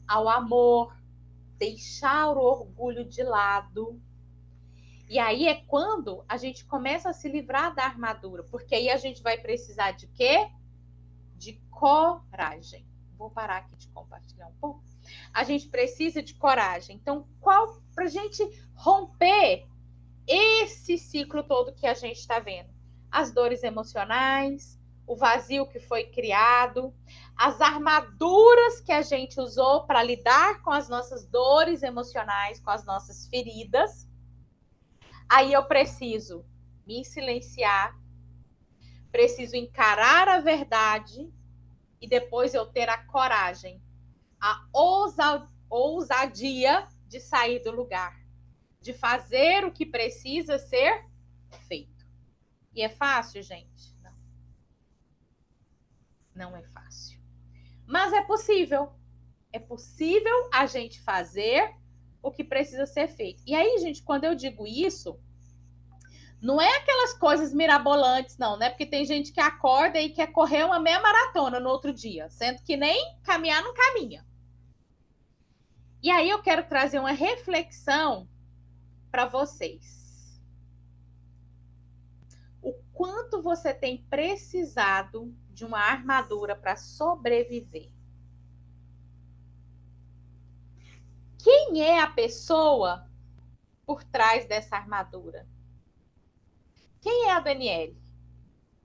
ao amor, deixar o orgulho de lado. E aí é quando a gente começa a se livrar da armadura, porque aí a gente vai precisar de quê? De coragem. Vou parar aqui de compartilhar um pouco. A gente precisa de coragem. Então, qual para a gente romper esse ciclo todo que a gente está vendo? As dores emocionais, o vazio que foi criado, as armaduras que a gente usou para lidar com as nossas dores emocionais, com as nossas feridas. Aí eu preciso me silenciar, preciso encarar a verdade e depois eu ter a coragem, a ousadia de sair do lugar, de fazer o que precisa ser feito. E é fácil, gente? Não. Não é fácil. Mas é possível. É possível a gente fazer o que precisa ser feito. E aí, gente, quando eu digo isso, Não é aquelas coisas mirabolantes, não, né? Porque tem gente que acorda e quer correr uma meia maratona no outro dia, sendo que nem caminhar não caminha. E aí eu quero trazer uma reflexão para vocês. O quanto você tem precisado de uma armadura para sobreviver? Quem é a pessoa por trás dessa armadura? Quem é a Daniele?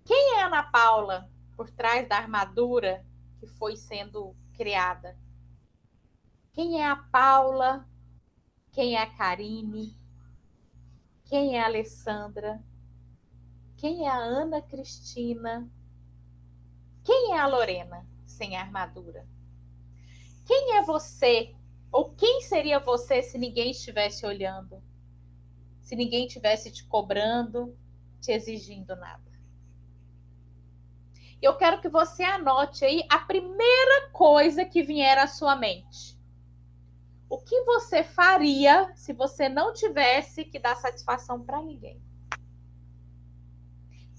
Quem é a Ana Paula por trás da armadura que foi sendo criada? Quem é a Paula? Quem é a Karine? Quem é a Alessandra? Quem é a Ana Cristina? Quem é a Lorena sem armadura? Quem é você? Ou quem seria você se ninguém estivesse olhando? Se ninguém estivesse te cobrando, te exigindo nada? Eu quero que você anote aí a primeira coisa que vier à sua mente. O que você faria se você não tivesse que dar satisfação para ninguém?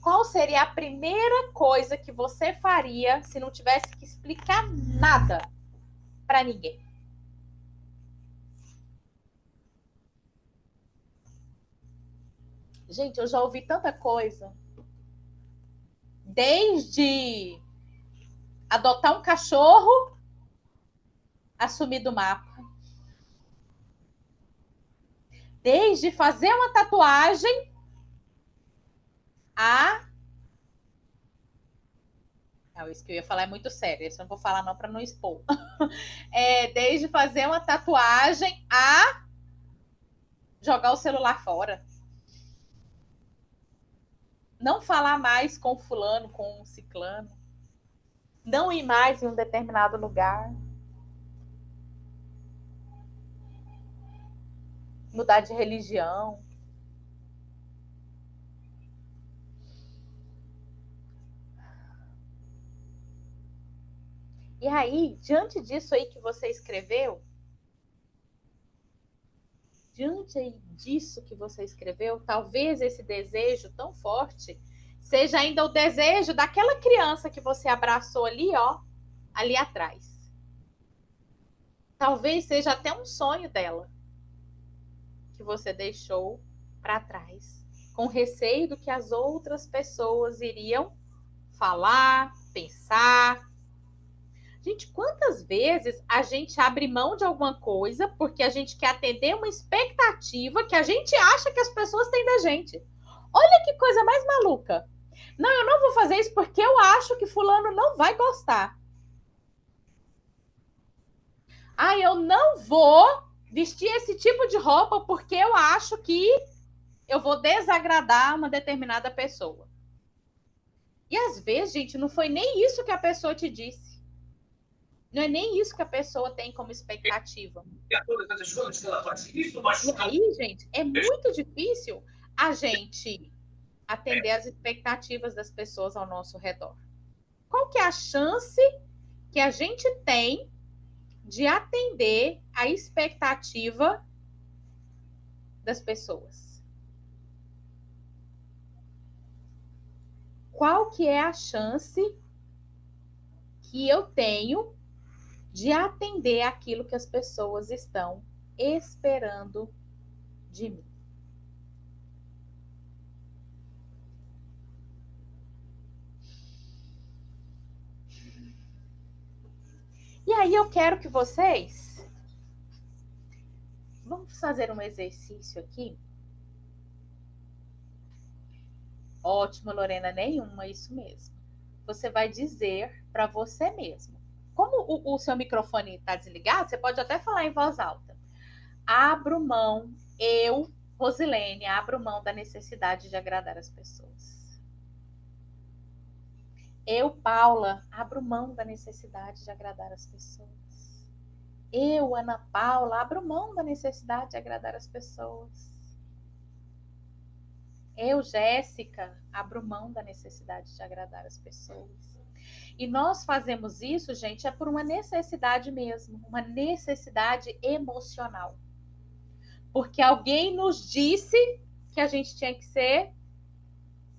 Qual seria a primeira coisa que você faria se não tivesse que explicar nada para ninguém? Gente, eu já ouvi tanta coisa. Desde adotar um cachorro a sumir do mapa. Desde fazer uma tatuagem a... Não, isso que eu ia falar é muito sério. Isso eu não vou falar não para não expor. Desde fazer uma tatuagem a jogar o celular fora. Não falar mais com fulano, com ciclano. Não ir mais em um determinado lugar. Mudar de religião. E aí, diante disso aí que você escreveu, talvez esse desejo tão forte seja ainda o desejo daquela criança que você abraçou ali, ó, ali atrás. Talvez seja até um sonho dela que você deixou para trás, com receio do que as outras pessoas iriam falar, pensar. Gente, quantas vezes a gente abre mão de alguma coisa porque a gente quer atender uma expectativa que a gente acha que as pessoas têm da gente? Olha que coisa mais maluca. Não, eu não vou fazer isso porque eu acho que fulano não vai gostar. Ah, eu não vou vestir esse tipo de roupa porque eu acho que eu vou desagradar uma determinada pessoa. E às vezes, gente, não foi nem isso que a pessoa te disse. Não é nem isso que a pessoa tem como expectativa. E aí, gente, é muito difícil a gente atender as expectativas das pessoas ao nosso redor. Qual que é a chance que a gente tem de atender a expectativa das pessoas? Qual que é a chance que eu tenho de atender aquilo que as pessoas estão esperando de mim? E aí eu quero que vocês... Vamos fazer um exercício aqui. Ótimo, Lorena, nenhuma, isso mesmo. Você vai dizer para você mesmo. Como o seu microfone está desligado, você pode até falar em voz alta. Abro mão, eu, Rosilene, abro mão da necessidade de agradar as pessoas. Eu, Paula, abro mão da necessidade de agradar as pessoas. Eu, Ana Paula, abro mão da necessidade de agradar as pessoas. Eu, Jéssica, abro mão da necessidade de agradar as pessoas. E nós fazemos isso, gente, é por uma necessidade mesmo, uma necessidade emocional. Porque alguém nos disse que a gente tinha que ser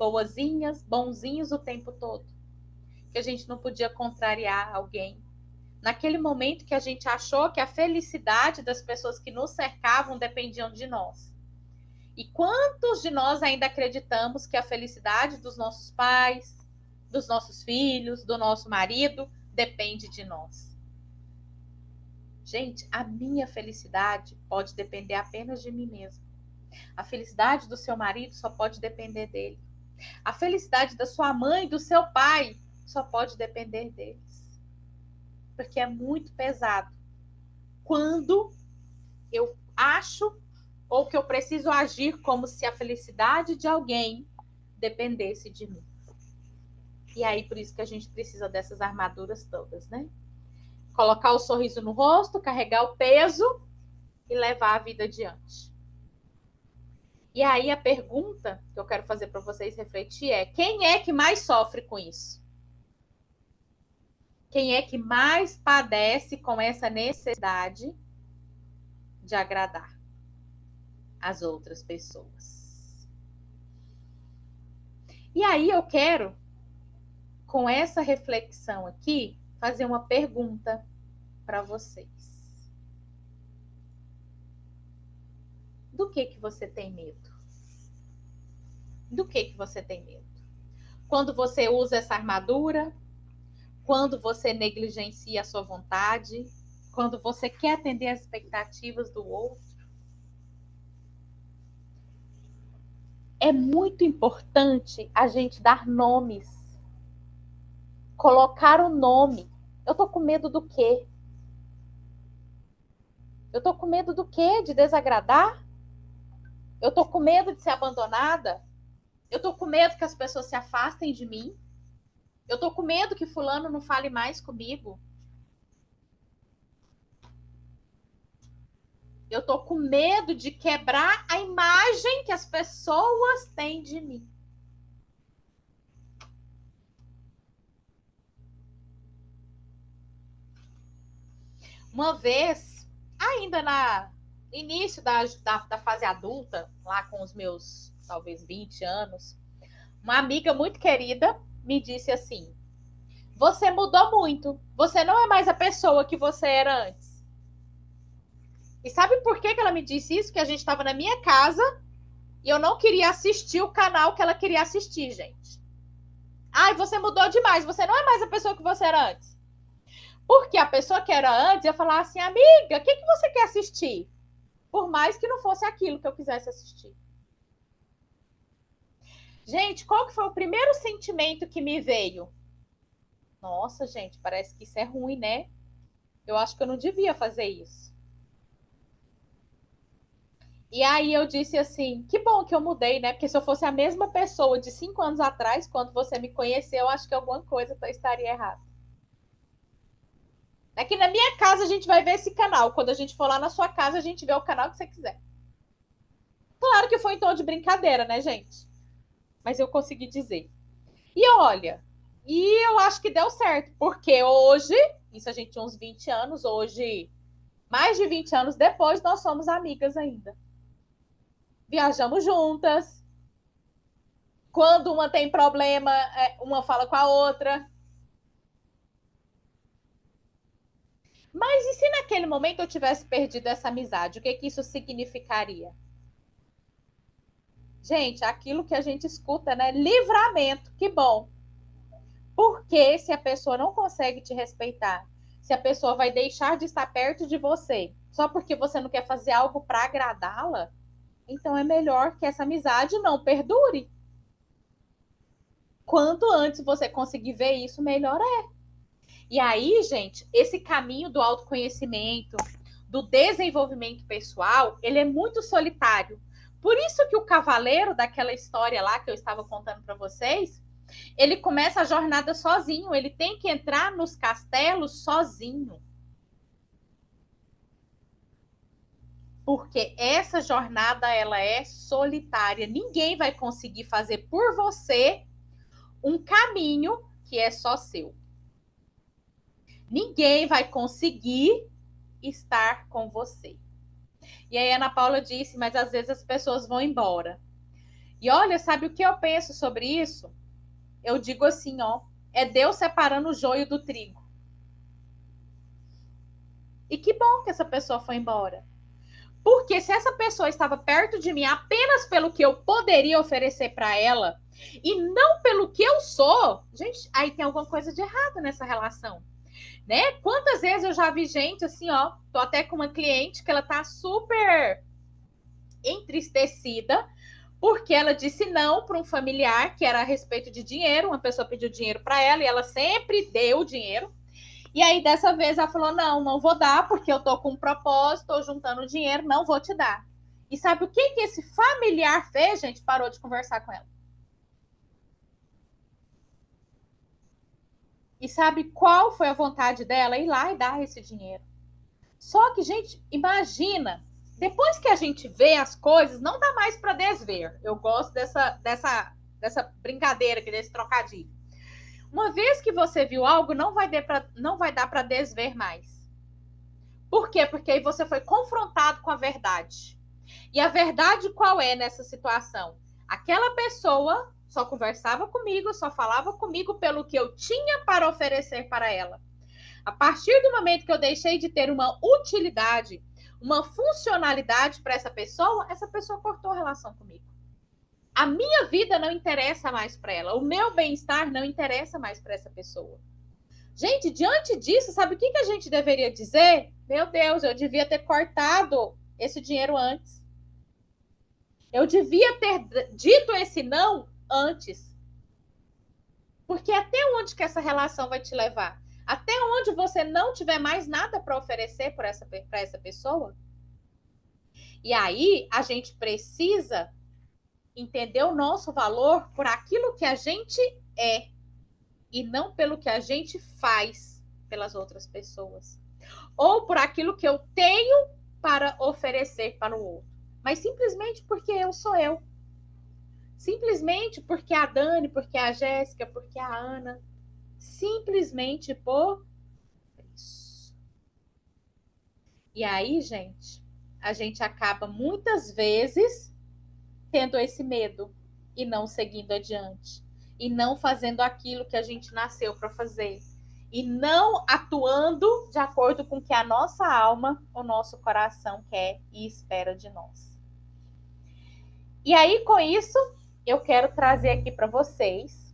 boazinhas, bonzinhos o tempo todo. Que a gente não podia contrariar alguém. Naquele momento que a gente achou que a felicidade das pessoas que nos cercavam dependiam de nós. E quantos de nós ainda acreditamos que a felicidade dos nossos pais, dos nossos filhos, do nosso marido, depende de nós? Gente, a minha felicidade pode depender apenas de mim mesma. A felicidade do seu marido só pode depender dele. A felicidade da sua mãe, do seu pai, só pode depender deles. Porque é muito pesado quando eu acho ou que eu preciso agir como se a felicidade de alguém dependesse de mim. E aí, por isso que a gente precisa dessas armaduras todas, né? Colocar o sorriso no rosto, carregar o peso e levar a vida adiante. E aí a pergunta que eu quero fazer para vocês refletir é: quem é que mais sofre com isso? Quem é que mais padece com essa necessidade de agradar as outras pessoas? E aí eu quero, com essa reflexão aqui, fazer uma pergunta para vocês. Do que você tem medo? Do que você tem medo? Quando você usa essa armadura, quando você negligencia a sua vontade, quando você quer atender às expectativas do outro. É muito importante a gente dar nomes, colocar o nome. Eu tô com medo do quê? Eu tô com medo do quê? De desagradar? Eu tô com medo de ser abandonada? Eu tô com medo que as pessoas se afastem de mim? Eu tô com medo que fulano não fale mais comigo? Eu tô com medo de quebrar a imagem que as pessoas têm de mim. Uma vez, ainda no início da fase adulta, lá com os meus, talvez, 20 anos, uma amiga muito querida me disse assim: você mudou muito. Você não é mais a pessoa que você era antes. E sabe por que ela me disse isso? Que a gente estava na minha casa e eu não queria assistir o canal que ela queria assistir, gente. Ai, você mudou demais. Você não é mais a pessoa que você era antes. Porque a pessoa que era antes ia falar assim: amiga, o que você quer assistir? Por mais que não fosse aquilo que eu quisesse assistir. Gente, qual que foi o primeiro sentimento que me veio? Nossa, gente, parece que isso é ruim, né? Eu acho que eu não devia fazer isso. E aí eu disse assim, que bom que eu mudei, né? Porque se eu fosse a mesma pessoa de 5 anos atrás, quando você me conheceu, eu acho que alguma coisa estaria errada. Aqui na minha casa a gente vai ver esse canal. Quando a gente for lá na sua casa, a gente vê o canal que você quiser. Claro que foi em tom de brincadeira, né, gente? Mas eu consegui dizer. E olha, e eu acho que deu certo, porque hoje, isso a gente tinha uns 20 anos, hoje, mais de 20 anos depois, nós somos amigas ainda. Viajamos juntas. Quando uma tem problema, uma fala com a outra. Mas e se naquele momento eu tivesse perdido essa amizade? O que isso significaria? Gente, aquilo que a gente escuta, né? Livramento, que bom. Porque se a pessoa não consegue te respeitar, se a pessoa vai deixar de estar perto de você só porque você não quer fazer algo para agradá-la, então é melhor que essa amizade não perdure. Quanto antes você conseguir ver isso, melhor é. E aí, gente, esse caminho do autoconhecimento, do desenvolvimento pessoal, ele é muito solitário. Por isso que o cavaleiro daquela história lá que eu estava contando para vocês, ele começa a jornada sozinho, ele tem que entrar nos castelos sozinho. Porque essa jornada ela é solitária. Ninguém vai conseguir fazer por você um caminho que é só seu. Ninguém vai conseguir estar com você. E aí a Ana Paula disse, mas às vezes as pessoas vão embora. E olha, sabe o que eu penso sobre isso? Eu digo assim, ó, é Deus separando o joio do trigo. E que bom que essa pessoa foi embora. Porque se essa pessoa estava perto de mim apenas pelo que eu poderia oferecer para ela e não pelo que eu sou, gente, aí tem alguma coisa de errado nessa relação, né? Quantas vezes eu já vi gente assim, ó, tô até com uma cliente que ela tá super entristecida porque ela disse não para um familiar que era a respeito de dinheiro, uma pessoa pediu dinheiro para ela e ela sempre deu o dinheiro. E aí, dessa vez, ela falou: não, não vou dar, porque eu tô com um propósito, tô juntando dinheiro, não vou te dar. E sabe o que esse familiar fez, gente? Parou de conversar com ela. E sabe qual foi a vontade dela? Ir lá e dar esse dinheiro. Só que, gente, imagina, depois que a gente vê as coisas, não dá mais para desver. Eu gosto dessa brincadeira aqui, desse trocadilho. Uma vez que você viu algo, não vai dar para desver mais. Por quê? Porque aí você foi confrontado com a verdade. E a verdade qual é nessa situação? Aquela pessoa só conversava comigo, só falava comigo pelo que eu tinha para oferecer para ela. A partir do momento que eu deixei de ter uma utilidade, uma funcionalidade para essa pessoa cortou a relação comigo. A minha vida não interessa mais para ela, o meu bem-estar não interessa mais para essa pessoa. Gente, diante disso, sabe o que a gente deveria dizer? Meu Deus, eu devia ter cortado esse dinheiro antes. Eu devia ter dito esse não antes. Porque até onde que essa relação vai te levar? Até onde você não tiver mais nada para oferecer para essa pessoa? E aí a gente precisa entender o nosso valor por aquilo que a gente é e não pelo que a gente faz pelas outras pessoas. Ou por aquilo que eu tenho para oferecer para o outro. Mas simplesmente porque eu sou eu. Simplesmente porque a Dani, porque a Jéssica, porque a Ana. Simplesmente por isso. E aí, gente, a gente acaba muitas vezes tendo esse medo e não seguindo adiante. E não fazendo aquilo que a gente nasceu para fazer. E não atuando de acordo com o que a nossa alma, o nosso coração quer e espera de nós. E aí, com isso, eu quero trazer aqui para vocês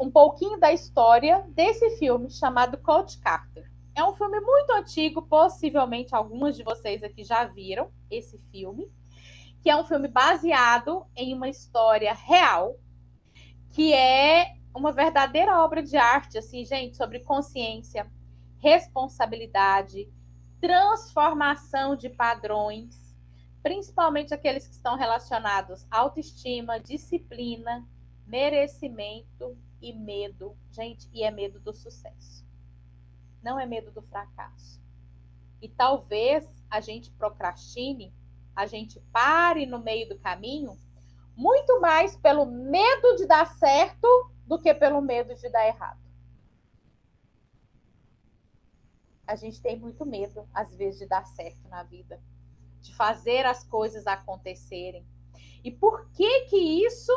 um pouquinho da história desse filme chamado Coach Carter. É um filme muito antigo, possivelmente algumas de vocês aqui já viram esse filme, que é um filme baseado em uma história real, que é uma verdadeira obra de arte, assim, gente, sobre consciência, responsabilidade, transformação de padrões, principalmente aqueles que estão relacionados à autoestima, disciplina, merecimento e medo. Gente, e é medo do sucesso. Não é medo do fracasso. E talvez a gente procrastine, a gente pare no meio do caminho, muito mais pelo medo de dar certo do que pelo medo de dar errado. A gente tem muito medo, às vezes, de dar certo na vida, de fazer as coisas acontecerem. E por que isso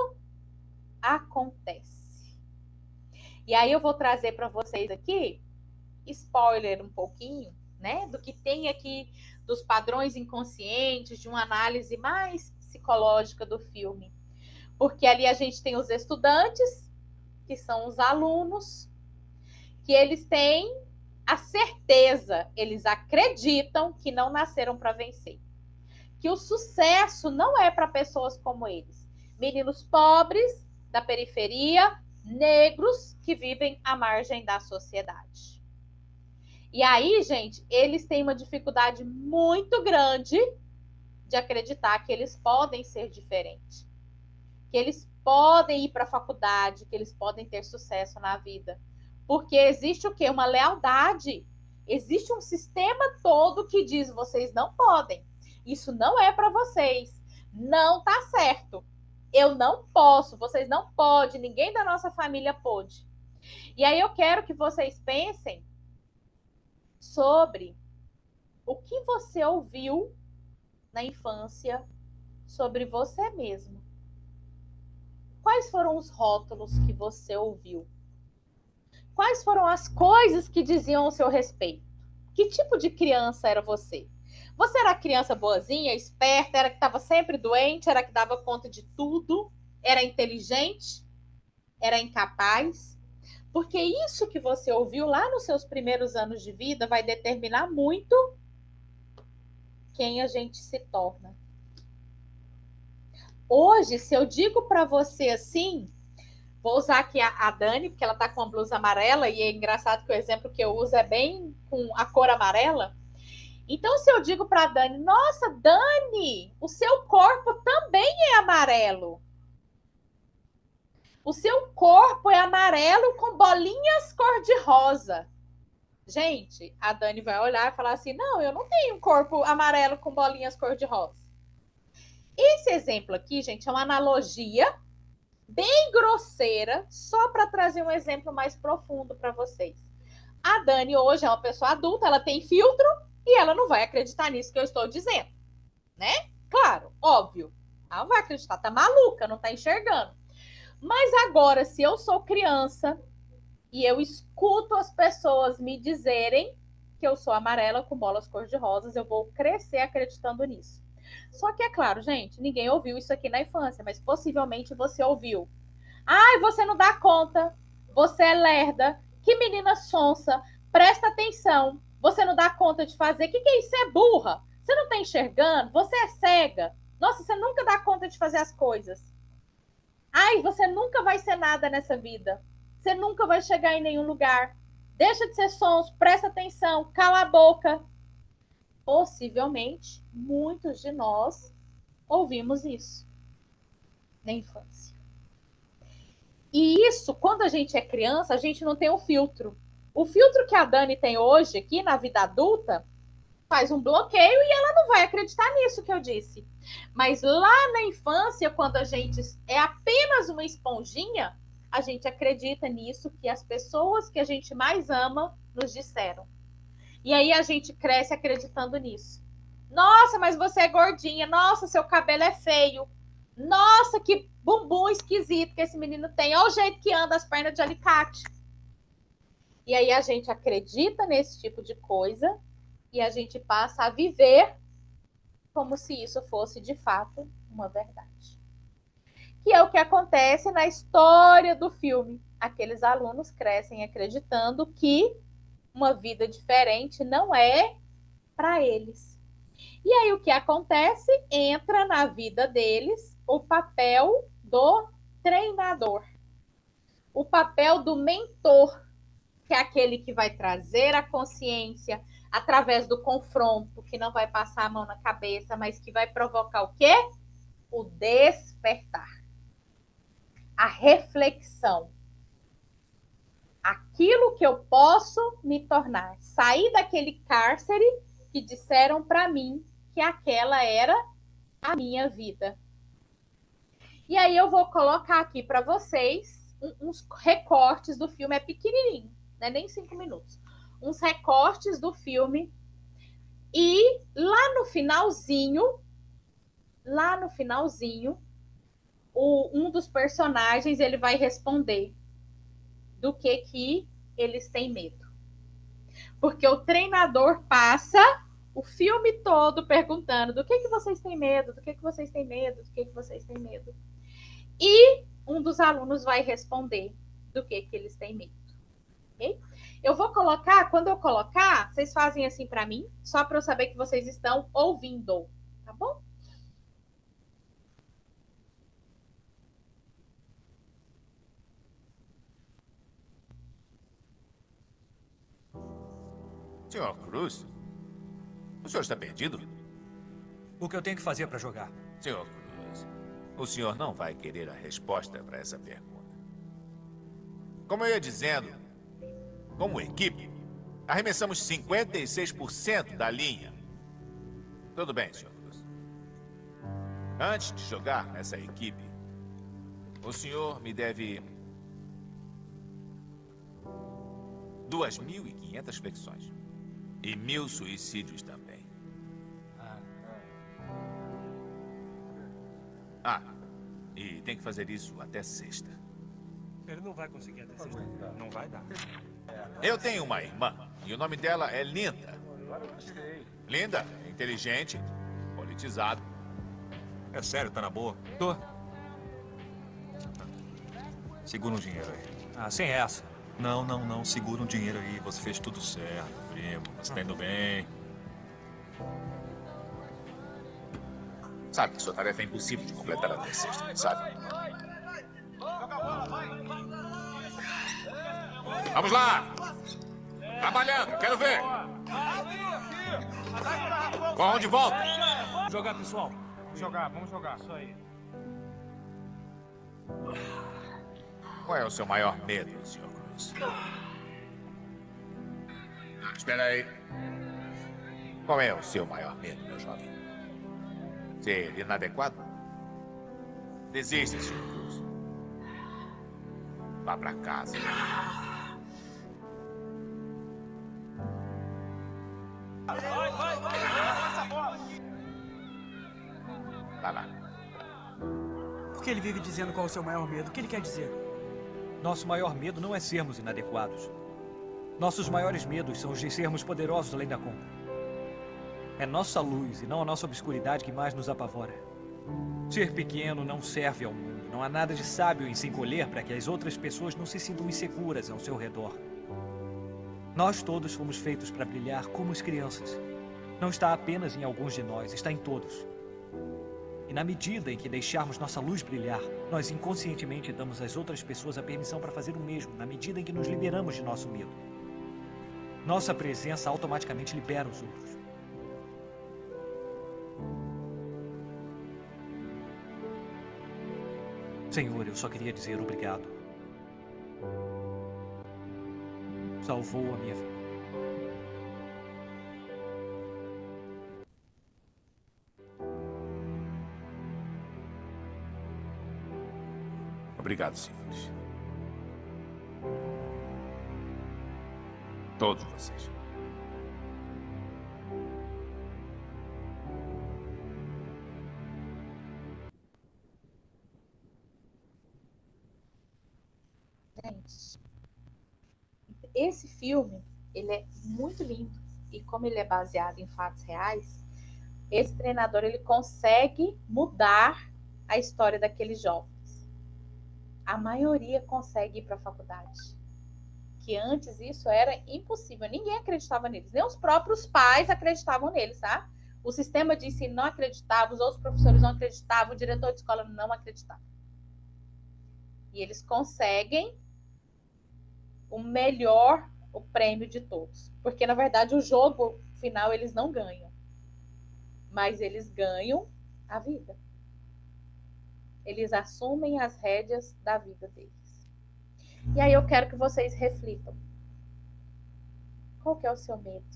acontece? E aí eu vou trazer para vocês aqui, spoiler um pouquinho, né, do que tem aqui dos padrões inconscientes, de uma análise mais psicológica do filme. Porque ali a gente tem os estudantes, que são os alunos, que eles têm a certeza, eles acreditam que não nasceram para vencer. Que o sucesso não é para pessoas como eles. Meninos pobres, da periferia, negros que vivem à margem da sociedade. E aí, gente, eles têm uma dificuldade muito grande de acreditar que eles podem ser diferentes. Que eles podem ir para a faculdade, que eles podem ter sucesso na vida. Porque existe o quê? Uma lealdade. Existe um sistema todo que diz: vocês não podem. Isso não é para vocês. Não tá certo. Eu não posso, vocês não podem, ninguém da nossa família pôde. E aí eu quero que vocês pensem sobre o que você ouviu na infância sobre você mesmo. quais foram os rótulos que você ouviu? Quais foram as coisas que diziam ao seu respeito? Que tipo de criança era você? Você era criança boazinha, esperta, era que estava sempre doente, era que dava conta de tudo, era inteligente, era incapaz? Porque isso que você ouviu lá nos seus primeiros anos de vida vai determinar muito quem a gente se torna. Hoje, se eu digo para você assim, vou usar aqui a Dani, porque ela tá com uma blusa amarela, e é engraçado que o exemplo que eu uso é bem com a cor amarela. Então, se eu digo para a Dani, nossa, Dani, o seu corpo também é amarelo. O seu corpo é amarelo com bolinhas cor-de-rosa. Gente, a Dani vai olhar e falar assim, não, eu não tenho um corpo amarelo com bolinhas cor-de-rosa. Esse exemplo aqui, gente, é uma analogia bem grosseira, só para trazer um exemplo mais profundo para vocês. A Dani hoje é uma pessoa adulta, ela tem filtro e ela não vai acreditar nisso que eu estou dizendo, né? Claro, óbvio. Ela não vai acreditar, tá maluca, não tá enxergando. Mas agora, se eu sou criança e eu escuto as pessoas me dizerem que eu sou amarela com bolas cor-de-rosas, eu vou crescer acreditando nisso. Só que é claro, gente, ninguém ouviu isso aqui na infância, mas possivelmente você ouviu. Ai, você não dá conta, você é lerda, que menina sonsa, presta atenção, você não dá conta de fazer, o que é isso? Você é burra, você não tá enxergando, você é cega, nossa, você nunca dá conta de fazer as coisas. Ai, você nunca vai ser nada nessa vida, você nunca vai chegar em nenhum lugar, deixa de ser sonso, presta atenção, cala a boca. Possivelmente, muitos de nós ouvimos isso na infância. E isso, quando a gente é criança, a gente não tem um filtro. O filtro que a Dani tem hoje, aqui na vida adulta, faz um bloqueio e ela não vai acreditar nisso que eu disse. Mas lá na infância, quando a gente é apenas uma esponjinha, a gente acredita nisso que as pessoas que a gente mais ama nos disseram. E aí a gente cresce acreditando nisso. Nossa, mas você é gordinha. Nossa, seu cabelo é feio. Nossa, que bumbum esquisito que esse menino tem. Olha o jeito que anda as pernas de alicate. E aí a gente acredita nesse tipo de coisa e a gente passa a viver como se isso fosse de fato uma verdade. Que é o que acontece na história do filme. Aqueles alunos crescem acreditando que uma vida diferente não é para eles. E aí o que acontece? Entra na vida deles o papel do treinador, o papel do mentor, que é aquele que vai trazer a consciência através do confronto, que não vai passar a mão na cabeça, mas que vai provocar o quê? O despertar, a reflexão. Aquilo que eu posso me tornar, sair daquele cárcere que disseram para mim que aquela era a minha vida. E aí eu vou colocar aqui para vocês uns recortes do filme, é pequenininho, né? Nem 5 minutos. Uns recortes do filme e lá no finalzinho, um dos personagens ele vai responder do que eles têm medo. Porque o treinador passa o filme todo perguntando do que vocês têm medo, do que vocês têm medo, do que vocês têm medo. E um dos alunos vai responder do que eles têm medo. Okay? Eu vou colocar, quando eu colocar, vocês fazem assim para mim, só para eu saber que vocês estão ouvindo, tá bom? Senhor Cruz? O senhor está perdido? O que eu tenho que fazer para jogar? Senhor Cruz, o senhor não vai querer a resposta para essa pergunta. Como eu ia dizendo, como equipe, arremessamos 56% da linha. Tudo bem, senhor Cruz. Antes de jogar nessa equipe, o senhor me deve 2.500 flexões. E 1.000 suicídios também. E tem que fazer isso até sexta. Ele não vai conseguir até sexta. Não vai dar. Eu tenho uma irmã e o nome dela é Linda. Linda, inteligente, politizada. É sério, tá na boa? Tô. Segura um dinheiro aí. Ah, sem essa. Não. Segura um dinheiro aí. Você fez tudo certo, primo. Você tá indo bem. Sabe que sua tarefa é impossível de completar até sexta, sabe? Vamos lá! Trabalhando, quero ver! Corram de volta! Vamos jogar, pessoal. Vamos jogar. Isso aí. Qual é o seu maior medo, Sr. Cruz? Espera aí. Qual é o seu maior medo, meu jovem? Ser inadequado? Desista, Sr. Cruz. Vá pra casa. Vai lá. Por que ele vive dizendo qual é o seu maior medo? O que ele quer dizer? Nosso maior medo não é sermos inadequados. Nossos maiores medos são os de sermos poderosos além da conta. É nossa luz e não a nossa obscuridade que mais nos apavora. Ser pequeno não serve ao mundo. Não há nada de sábio em se encolher para que as outras pessoas não se sintam inseguras ao seu redor. Nós todos fomos feitos para brilhar como as crianças. Não está apenas em alguns de nós, está em todos. E na medida em que deixarmos nossa luz brilhar, nós inconscientemente damos às outras pessoas a permissão para fazer o mesmo, na medida em que nos liberamos de nosso medo. Nossa presença automaticamente libera os outros. Senhor, eu só queria dizer obrigado. Salvou a minha vida. Obrigado, senhores. Todos vocês. Gente, esse filme, ele é muito lindo. E como ele é baseado em fatos reais, esse treinador, ele consegue mudar a história daqueles jovens. A maioria consegue ir para a faculdade. Que antes isso era impossível. Ninguém acreditava neles. Nem os próprios pais acreditavam neles, tá? O sistema de ensino não acreditava, os outros professores não acreditavam, o diretor de escola não acreditava. E eles conseguem o melhor, o prêmio de todos. Porque, na verdade, o jogo final eles não ganham. Mas eles ganham a vida. Eles assumem as rédeas da vida deles. E aí eu quero que vocês reflitam. Qual que é o seu medo?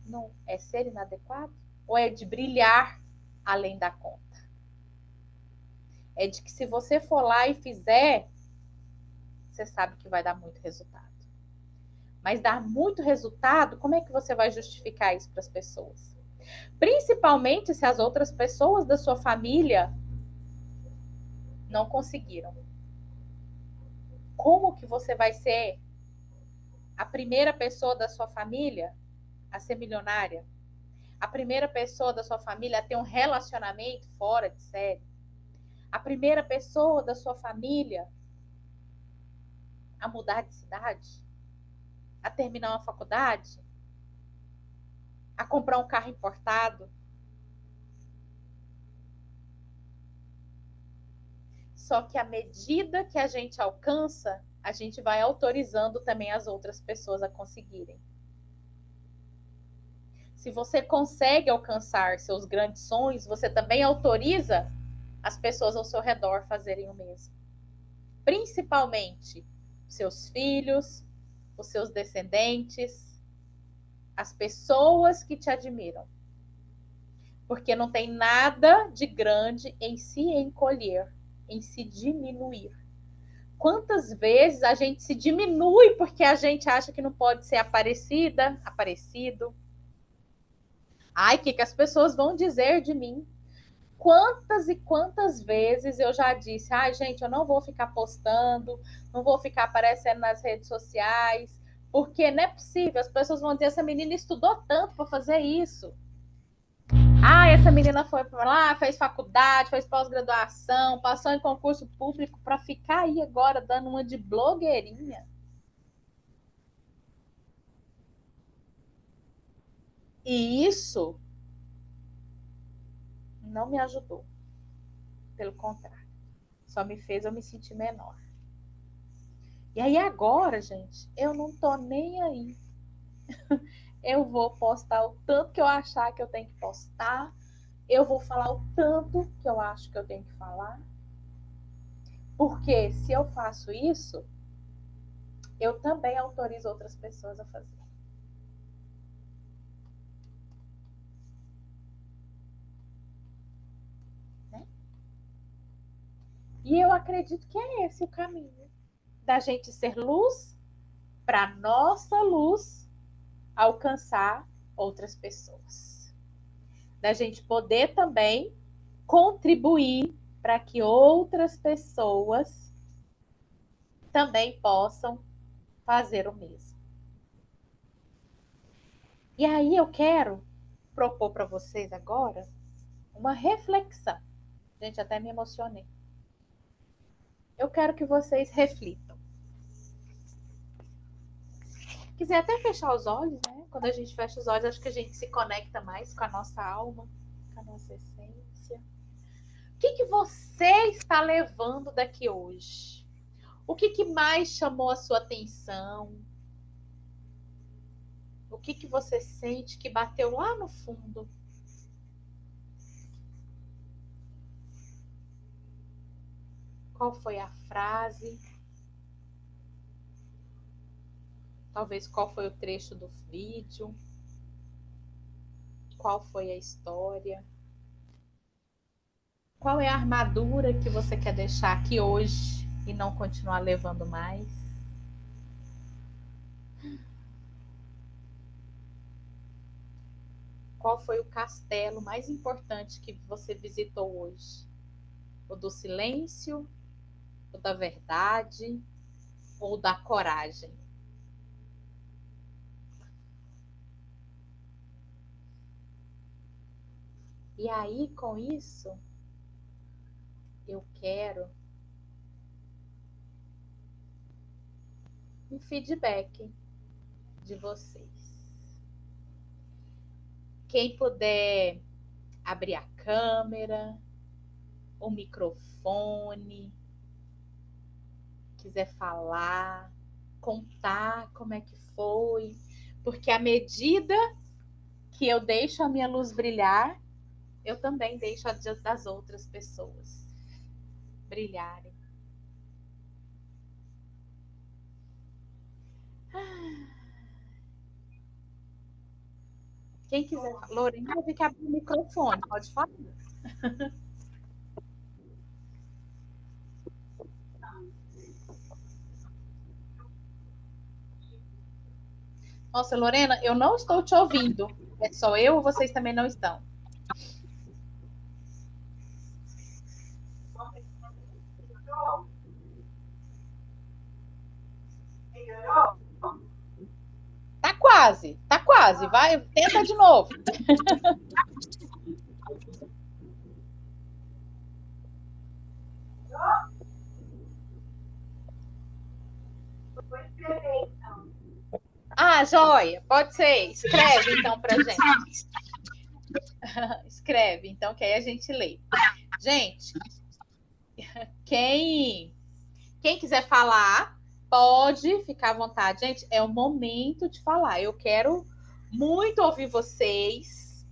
Não é ser inadequado? Ou é de brilhar além da conta? É de que se você for lá e fizer, você sabe que vai dar muito resultado. Mas dar muito resultado, como é que você vai justificar isso para as pessoas? Principalmente se as outras pessoas da sua família não conseguiram. Como que você vai ser a primeira pessoa da sua família a ser milionária? A primeira pessoa da sua família a ter um relacionamento fora de série? A primeira pessoa da sua família a mudar de cidade? A terminar uma faculdade? A comprar um carro importado? Só que à medida que a gente alcança, a gente vai autorizando também as outras pessoas a conseguirem. Se você consegue alcançar seus grandes sonhos, você também autoriza as pessoas ao seu redor fazerem o mesmo. Principalmente seus filhos, os seus descendentes, as pessoas que te admiram. Porque não tem nada de grande em se encolher, em se diminuir. Quantas vezes a gente se diminui porque a gente acha que não pode ser aparecido? Ai, o que as pessoas vão dizer de mim? quantas e quantas vezes eu já disse, ai, gente, eu não vou ficar postando, não vou ficar aparecendo nas redes sociais, porque não é possível. As pessoas vão dizer, essa menina estudou tanto para fazer isso. Ah, essa menina foi para lá, fez faculdade, fez pós-graduação, passou em concurso público para ficar aí agora dando uma de blogueirinha. E isso não me ajudou. Pelo contrário, só me fez eu me sentir menor. E aí agora, gente, eu não tô nem aí. Eu vou postar o tanto que eu achar que eu tenho que postar. Eu vou falar o tanto que eu acho que eu tenho que falar. Porque se eu faço isso, eu também autorizo outras pessoas a fazer. Né? E eu acredito que é esse o caminho. Da gente ser luz para nossa luz alcançar outras pessoas. Da gente poder também contribuir para que outras pessoas também possam fazer o mesmo. E aí eu quero propor para vocês agora uma reflexão. Gente, até me emocionei. Eu quero que vocês reflitam. Quiser até fechar os olhos, né? Quando a gente fecha os olhos, acho que a gente se conecta mais com a nossa alma, com a nossa essência. O que você está levando daqui hoje? O que mais chamou a sua atenção? O que você sente que bateu lá no fundo? Qual foi a frase? Talvez qual foi o trecho do vídeo? Qual foi a história? Qual é a armadura que você quer deixar aqui hoje e não continuar levando mais? Qual foi o castelo mais importante que você visitou hoje? O do silêncio, o da verdade ou da coragem? E aí, com isso, eu quero um feedback de vocês. Quem puder abrir a câmera, o microfone, quiser falar, contar como é que foi, porque à medida que eu deixo a minha luz brilhar, eu também deixo a das outras pessoas brilharem. Quem quiser, Lorena, eu vi que abriu o microfone, pode falar. Nossa, Lorena, eu não estou te ouvindo. É só eu ou vocês também não estão? Tá quase, tá quase. Vai, tenta de novo. Ah, joia, pode ser. Escreve então pra gente. Escreve, então, que aí a gente lê. Gente, quem quiser falar, pode ficar à vontade. Gente, é o momento de falar. Eu quero muito ouvir vocês.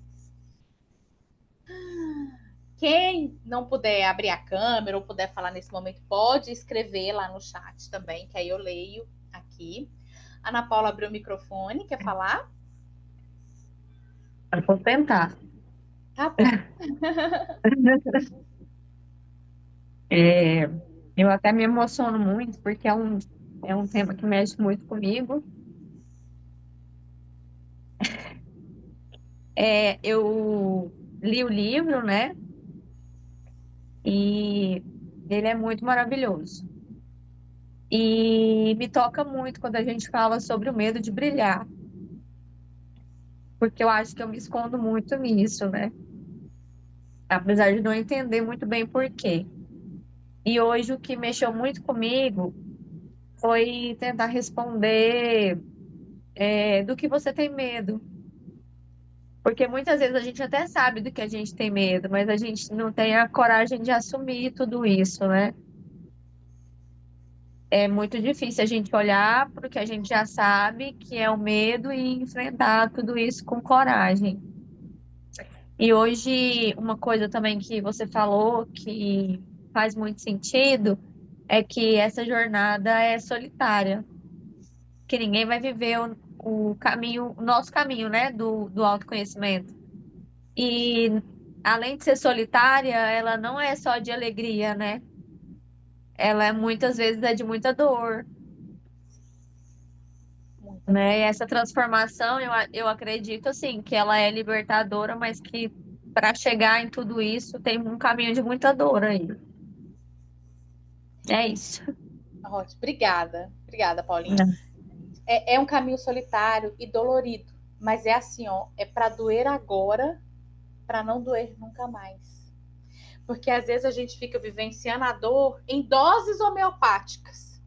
Quem não puder abrir a câmera ou puder falar nesse momento, pode escrever lá no chat também, que aí eu leio aqui. Ana Paula abriu o microfone, quer falar? Eu vou tentar. Tá bom. Eu até me emociono muito, porque é um tema que mexe muito comigo. Eu li o livro, né? E ele é muito maravilhoso. E me toca muito quando a gente fala sobre o medo de brilhar, porque eu acho que eu me escondo muito nisso, né? Apesar de não entender muito bem por quê. E hoje o que mexeu muito comigo foi tentar responder do que você tem medo. Porque muitas vezes a gente até sabe do que a gente tem medo, mas a gente não tem a coragem de assumir tudo isso, né? É muito difícil a gente olhar para o que a gente já sabe, que é o medo, e enfrentar tudo isso com coragem. E hoje, uma coisa também que você falou que faz muito sentido é que essa jornada é solitária, que ninguém vai viver o caminho, o nosso caminho, né, do autoconhecimento. E além de ser solitária, ela não é só de alegria, né? Ela muitas vezes é de muita dor, Muita dor. né? E essa transformação, eu acredito, assim, que ela é libertadora, mas que para chegar em tudo isso tem um caminho de muita dor aí. É isso. Ótimo. Obrigada, Paulinha. É um caminho solitário e dolorido, mas é assim, ó, é para doer agora, para não doer nunca mais. Porque às vezes a gente fica vivenciando a dor em doses homeopáticas.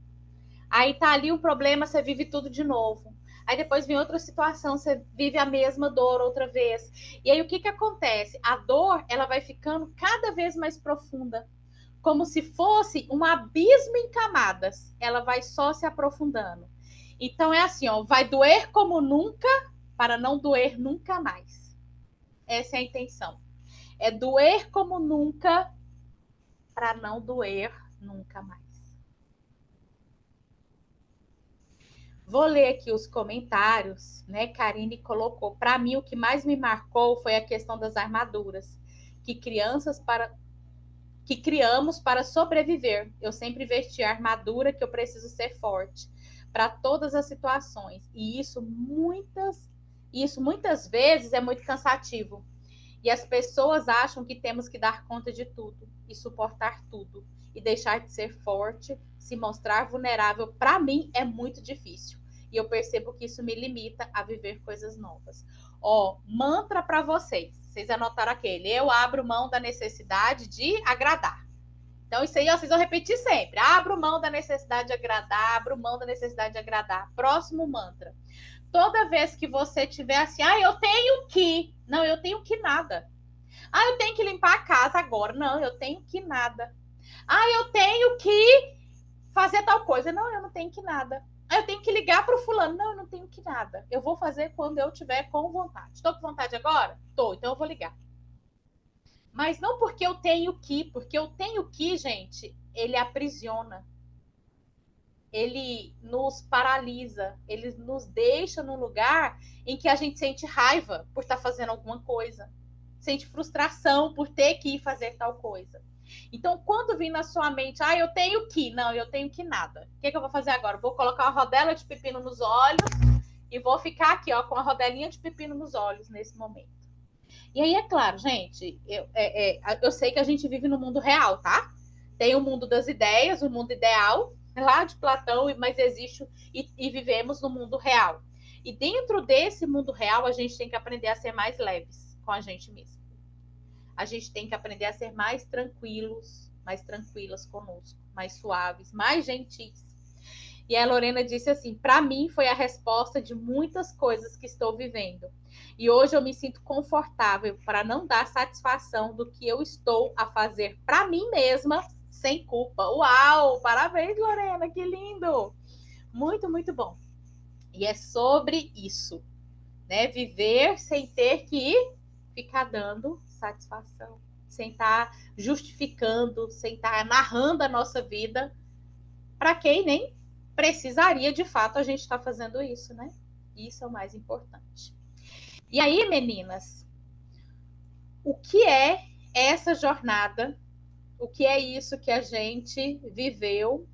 Aí tá ali um problema, você vive tudo de novo. Aí depois vem outra situação, você vive a mesma dor outra vez. E aí o que acontece? A dor, ela vai ficando cada vez mais profunda, como se fosse um abismo em camadas. Ela vai só se aprofundando. Então é assim, ó, vai doer como nunca, para não doer nunca mais. Essa é a intenção. É doer como nunca, para não doer nunca mais. Vou ler aqui os comentários, né? Karine colocou. Para mim, o que mais me marcou foi a questão das armaduras que criamos para sobreviver. Eu sempre vesti a armadura que eu preciso ser forte para todas as situações. E isso muitas vezes é muito cansativo. E as pessoas acham que temos que dar conta de tudo e suportar tudo e deixar de ser forte, se mostrar vulnerável, para mim é muito difícil. E eu percebo que isso me limita a viver coisas novas. Ó, mantra para vocês. Vocês anotaram aquele. Eu abro mão da necessidade de agradar. Então, isso aí, ó, vocês vão repetir sempre. Abro mão da necessidade de agradar, abro mão da necessidade de agradar. Próximo mantra. Toda vez que você tiver assim, eu tenho que. Não, eu tenho que nada. Eu tenho que limpar a casa agora. Não, eu tenho que nada. Eu tenho que fazer tal coisa. Não, eu não tenho que nada. Eu tenho que ligar para o fulano. Não, eu não tenho que nada. Eu vou fazer quando eu tiver com vontade. Estou com vontade agora? Estou, então eu vou ligar. Mas não porque eu tenho que, gente, ele aprisiona. Ele nos paralisa, ele nos deixa num lugar em que a gente sente raiva por estar fazendo alguma coisa, sente frustração por ter que ir fazer tal coisa. Então, quando vir na sua mente, eu tenho que, não, eu tenho que nada. O que eu vou fazer agora? Vou colocar uma rodela de pepino nos olhos e vou ficar aqui, ó, com a rodelinha de pepino nos olhos nesse momento. E aí, é claro, gente, eu sei que a gente vive no mundo real, tá? Tem o mundo das ideias, o mundo ideal, lá de Platão, mas existe e vivemos no mundo real. E dentro desse mundo real, a gente tem que aprender a ser mais leves com a gente mesmo. A gente tem que aprender a ser mais tranquilos, mais tranquilas conosco, mais suaves, mais gentis. E a Lorena disse assim: para mim foi a resposta de muitas coisas que estou vivendo. E hoje eu me sinto confortável para não dar satisfação do que eu estou a fazer para mim mesma sem culpa. Uau! Parabéns, Lorena, que lindo! Muito, muito bom. E é sobre isso, né? Viver sem ter que ficar dando satisfação, sem estar justificando, sem estar narrando a nossa vida para quem nem precisaria, de fato, a gente estar fazendo isso, né? Isso é o mais importante. E aí, meninas, o que é essa jornada? O que é isso que a gente viveu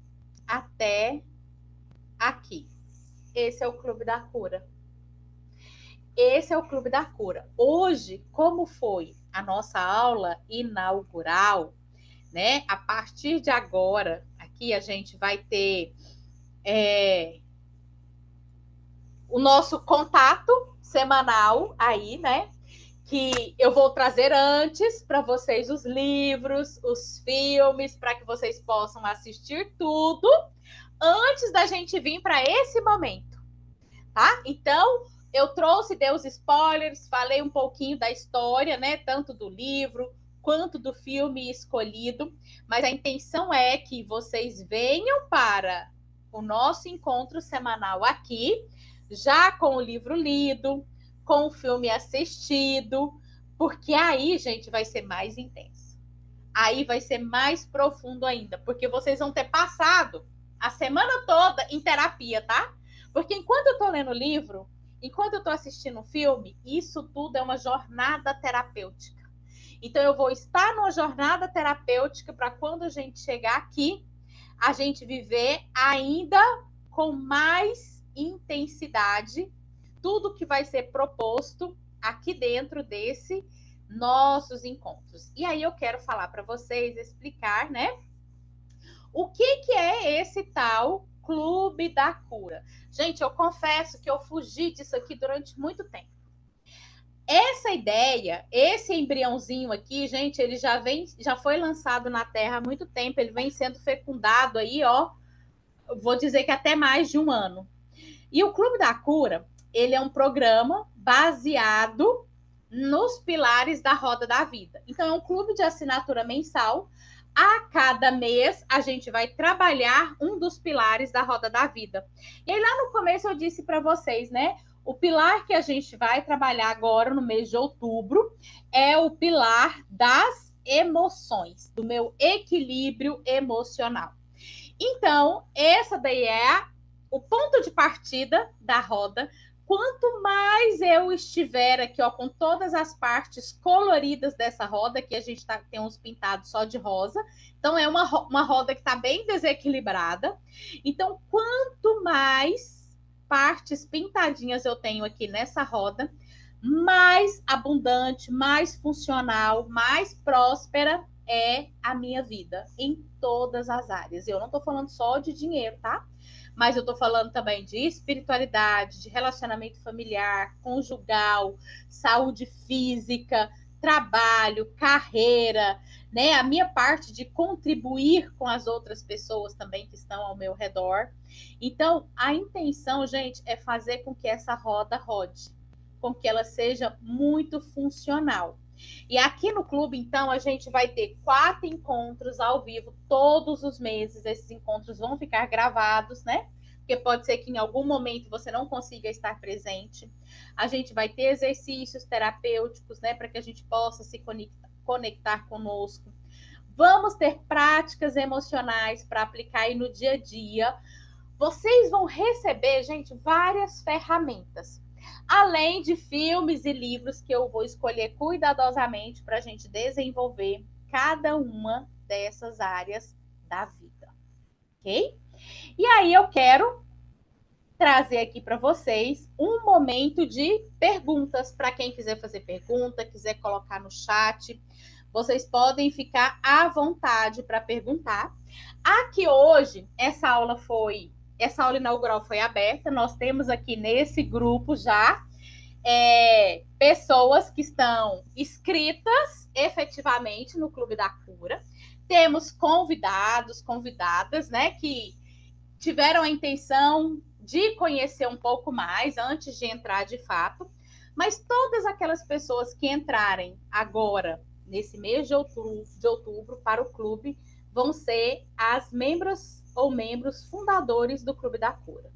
até aqui? Esse é o Clube da Cura. Esse é o Clube da Cura. Hoje, como foi a nossa aula inaugural, né? A partir de agora, aqui a gente vai ter o nosso contato semanal aí, né? Que eu vou trazer antes para vocês os livros, os filmes, para que vocês possam assistir tudo antes da gente vir para esse momento, tá? Então, eu trouxe, dei os spoilers, falei um pouquinho da história, né? Tanto do livro quanto do filme escolhido, mas a intenção é que vocês venham para o nosso encontro semanal aqui, já com o livro lido, com o filme assistido, porque aí, gente, vai ser mais intenso. Aí vai ser mais profundo ainda, porque vocês vão ter passado a semana toda em terapia, tá? Porque enquanto eu tô lendo o livro, enquanto eu tô assistindo o filme, isso tudo é uma jornada terapêutica. Então, eu vou estar numa jornada terapêutica para quando a gente chegar aqui, a gente viver ainda com mais intensidade tudo que vai ser proposto aqui dentro desse nossos encontros. E aí eu quero falar para vocês, explicar, né? O que é esse tal Clube da Cura? Gente, eu confesso que eu fugi disso aqui durante muito tempo. Essa ideia, esse embriãozinho aqui, gente, ele já foi lançado na Terra há muito tempo, ele vem sendo fecundado aí, ó, vou dizer que até mais de um ano. E o Clube da Cura, ele é um programa baseado nos pilares da Roda da Vida. Então, é um clube de assinatura mensal. A cada mês, a gente vai trabalhar um dos pilares da Roda da Vida. E aí, lá no começo, eu disse para vocês, né? O pilar que a gente vai trabalhar agora, no mês de outubro, é o pilar das emoções, do meu equilíbrio emocional. Então, essa daí é o ponto de partida da roda. Quanto mais eu estiver aqui, ó, com todas as partes coloridas dessa roda, que a gente tem uns pintados só de rosa, então é uma roda que está bem desequilibrada. Então, quanto mais partes pintadinhas eu tenho aqui nessa roda, mais abundante, mais funcional, mais próspera é a minha vida em todas as áreas. Eu não estou falando só de dinheiro, tá? Mas eu estou falando também de espiritualidade, de relacionamento familiar, conjugal, saúde física, trabalho, carreira, né? A minha parte de contribuir com as outras pessoas também que estão ao meu redor. Então, a intenção, gente, é fazer com que essa roda rode, com que ela seja muito funcional. E aqui no clube, então, a gente vai ter 4 encontros ao vivo todos os meses. Esses encontros vão ficar gravados, né? Porque pode ser que em algum momento você não consiga estar presente. A gente vai ter exercícios terapêuticos, né? Para que a gente possa se conectar conosco. Vamos ter práticas emocionais para aplicar aí no dia a dia. Vocês vão receber, gente, várias ferramentas. Além de filmes e livros que eu vou escolher cuidadosamente para a gente desenvolver cada uma dessas áreas da vida, ok? E aí eu quero trazer aqui para vocês um momento de perguntas. Para quem quiser fazer pergunta, quiser colocar no chat, vocês podem ficar à vontade para perguntar. Aqui hoje, essa aula inaugural foi aberta. Nós temos aqui nesse grupo já pessoas que estão inscritas efetivamente no Clube da Cura. Temos convidados, convidadas, né, que tiveram a intenção de conhecer um pouco mais antes de entrar de fato. Mas todas aquelas pessoas que entrarem agora, nesse mês de outubro para o clube, vão ser as membros ou membros fundadores do Clube da Cura.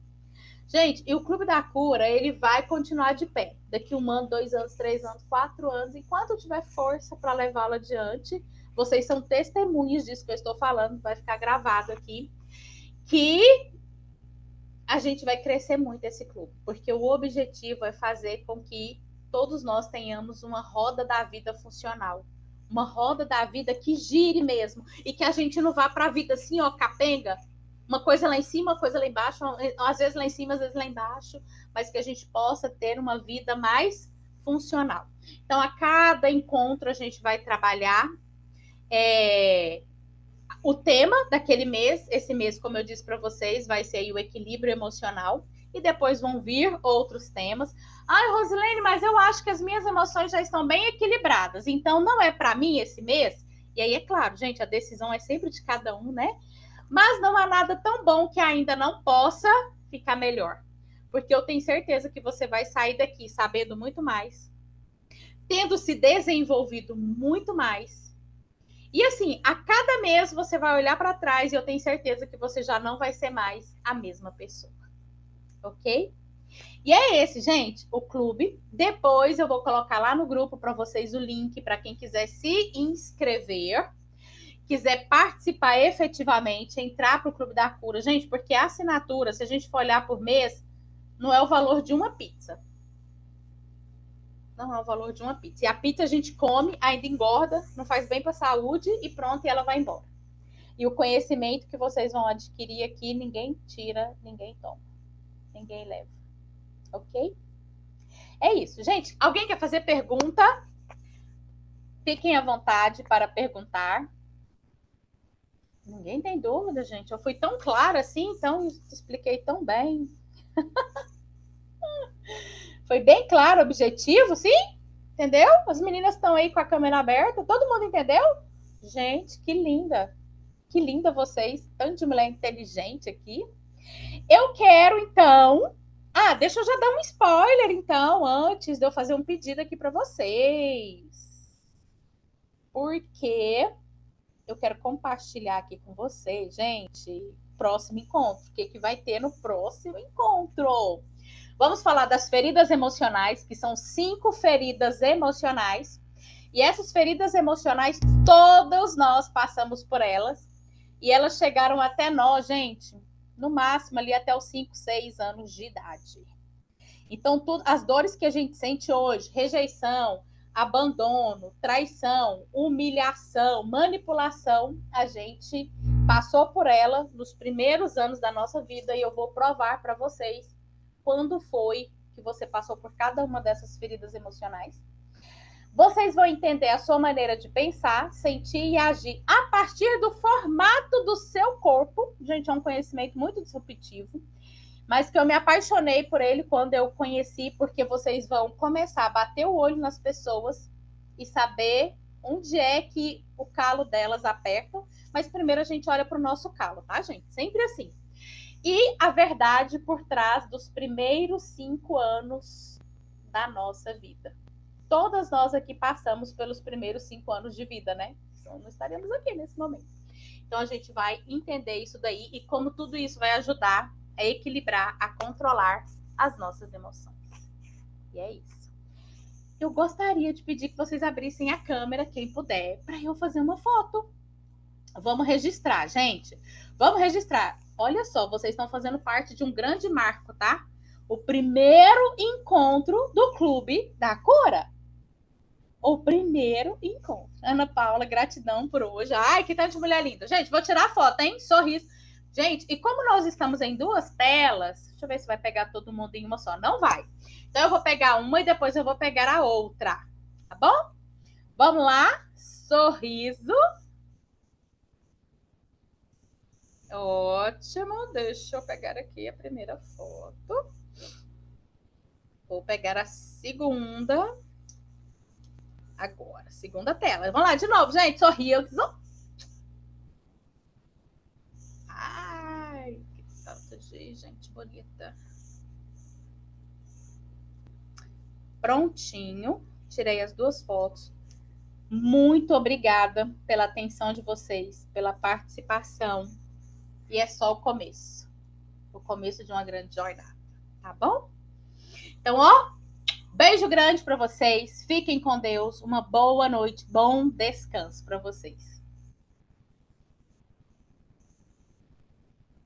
Gente, e o Clube da Cura, ele vai continuar de pé. Daqui 1 ano, 2 anos, 3 anos, 4 anos, enquanto eu tiver força para levá-lo adiante, vocês são testemunhas disso que eu estou falando, vai ficar gravado aqui, que a gente vai crescer muito esse clube, porque o objetivo é fazer com que todos nós tenhamos uma roda da vida funcional, uma roda da vida que gire mesmo, e que a gente não vá para a vida assim, ó, capenga, uma coisa lá em cima, uma coisa lá embaixo, às vezes lá em cima, às vezes lá embaixo, mas que a gente possa ter uma vida mais funcional. Então, a cada encontro a gente vai trabalhar O tema daquele mês, esse mês, como eu disse para vocês, vai ser aí o equilíbrio emocional. E depois vão vir outros temas. Ai, Rosilene, mas eu acho que as minhas emoções já estão bem equilibradas. Então, não é para mim esse mês? E aí, é claro, gente, a decisão é sempre de cada um, né? Mas não há nada tão bom que ainda não possa ficar melhor. Porque eu tenho certeza que você vai sair daqui sabendo muito mais, tendo se desenvolvido muito mais. E assim, a cada mês você vai olhar para trás e eu tenho certeza que você já não vai ser mais a mesma pessoa. Ok? E é esse, gente, o clube. Depois eu vou colocar lá no grupo para vocês o link para quem quiser se inscrever, quiser participar efetivamente, entrar para o Clube da Cura. Gente, porque a assinatura, se a gente for olhar por mês, não é o valor de uma pizza. Não é o valor de uma pizza. E a pizza a gente come, ainda engorda, não faz bem para a saúde e pronto, e ela vai embora. E o conhecimento que vocês vão adquirir aqui, ninguém tira, ninguém toma. Ninguém leva. Ok? É isso, gente. Alguém quer fazer pergunta? Fiquem à vontade para perguntar. Ninguém tem dúvida, gente. Eu fui tão clara assim, então expliquei tão bem. Foi bem claro o objetivo, sim? Entendeu? As meninas estão aí com a câmera aberta. Todo mundo entendeu? Gente, que linda. Que linda vocês. Tanto de mulher inteligente aqui. Eu quero, então... deixa eu já dar um spoiler, então, antes de eu fazer um pedido aqui para vocês. Porque eu quero compartilhar aqui com vocês, gente, próximo encontro. O que vai ter no próximo encontro? Vamos falar das feridas emocionais, que são 5 feridas emocionais. E essas feridas emocionais, todos nós passamos por elas. E elas chegaram até nós, gente, no máximo ali até os 5, 6 anos de idade. Então, as dores que a gente sente hoje, rejeição, abandono, traição, humilhação, manipulação, a gente passou por ela nos primeiros anos da nossa vida e eu vou provar para vocês quando foi que você passou por cada uma dessas feridas emocionais. Vocês vão entender a sua maneira de pensar, sentir e agir a partir do formato do seu corpo. Gente, é um conhecimento muito disruptivo, mas que eu me apaixonei por ele quando eu conheci, porque vocês vão começar a bater o olho nas pessoas e saber onde é que o calo delas aperta. Mas primeiro a gente olha para o nosso calo, tá, gente? Sempre assim. E a verdade por trás dos primeiros 5 anos da nossa vida. Todas nós aqui passamos pelos primeiros 5 anos de vida, né? Então, não estaremos aqui nesse momento. Então, a gente vai entender isso daí e como tudo isso vai ajudar a equilibrar, a controlar as nossas emoções. E é isso. Eu gostaria de pedir que vocês abrissem a câmera, quem puder, para eu fazer uma foto. Vamos registrar, gente. Vamos registrar. Olha só, vocês estão fazendo parte de um grande marco, tá? O primeiro encontro do Clube da Cura. O primeiro encontro. Ana Paula, gratidão por hoje. Ai, que tanto de mulher linda. Gente, vou tirar a foto, hein? Sorriso. Gente, e como nós estamos em 2 telas, deixa eu ver se vai pegar todo mundo em uma só. Não vai. Então, eu vou pegar uma e depois eu vou pegar a outra. Tá bom? Vamos lá. Sorriso. Ótimo. Deixa eu pegar aqui a primeira foto. Vou pegar a segunda. Agora, segunda tela. Vamos lá, de novo, gente. Sorriso. Ai, que tanto de gente bonita. Prontinho. Tirei as 2 fotos. Muito obrigada pela atenção de vocês, pela participação. E é só o começo. O começo de uma grande jornada. Tá bom? Então, ó, beijo grande para vocês. Fiquem com Deus. Uma boa noite. Bom descanso para vocês.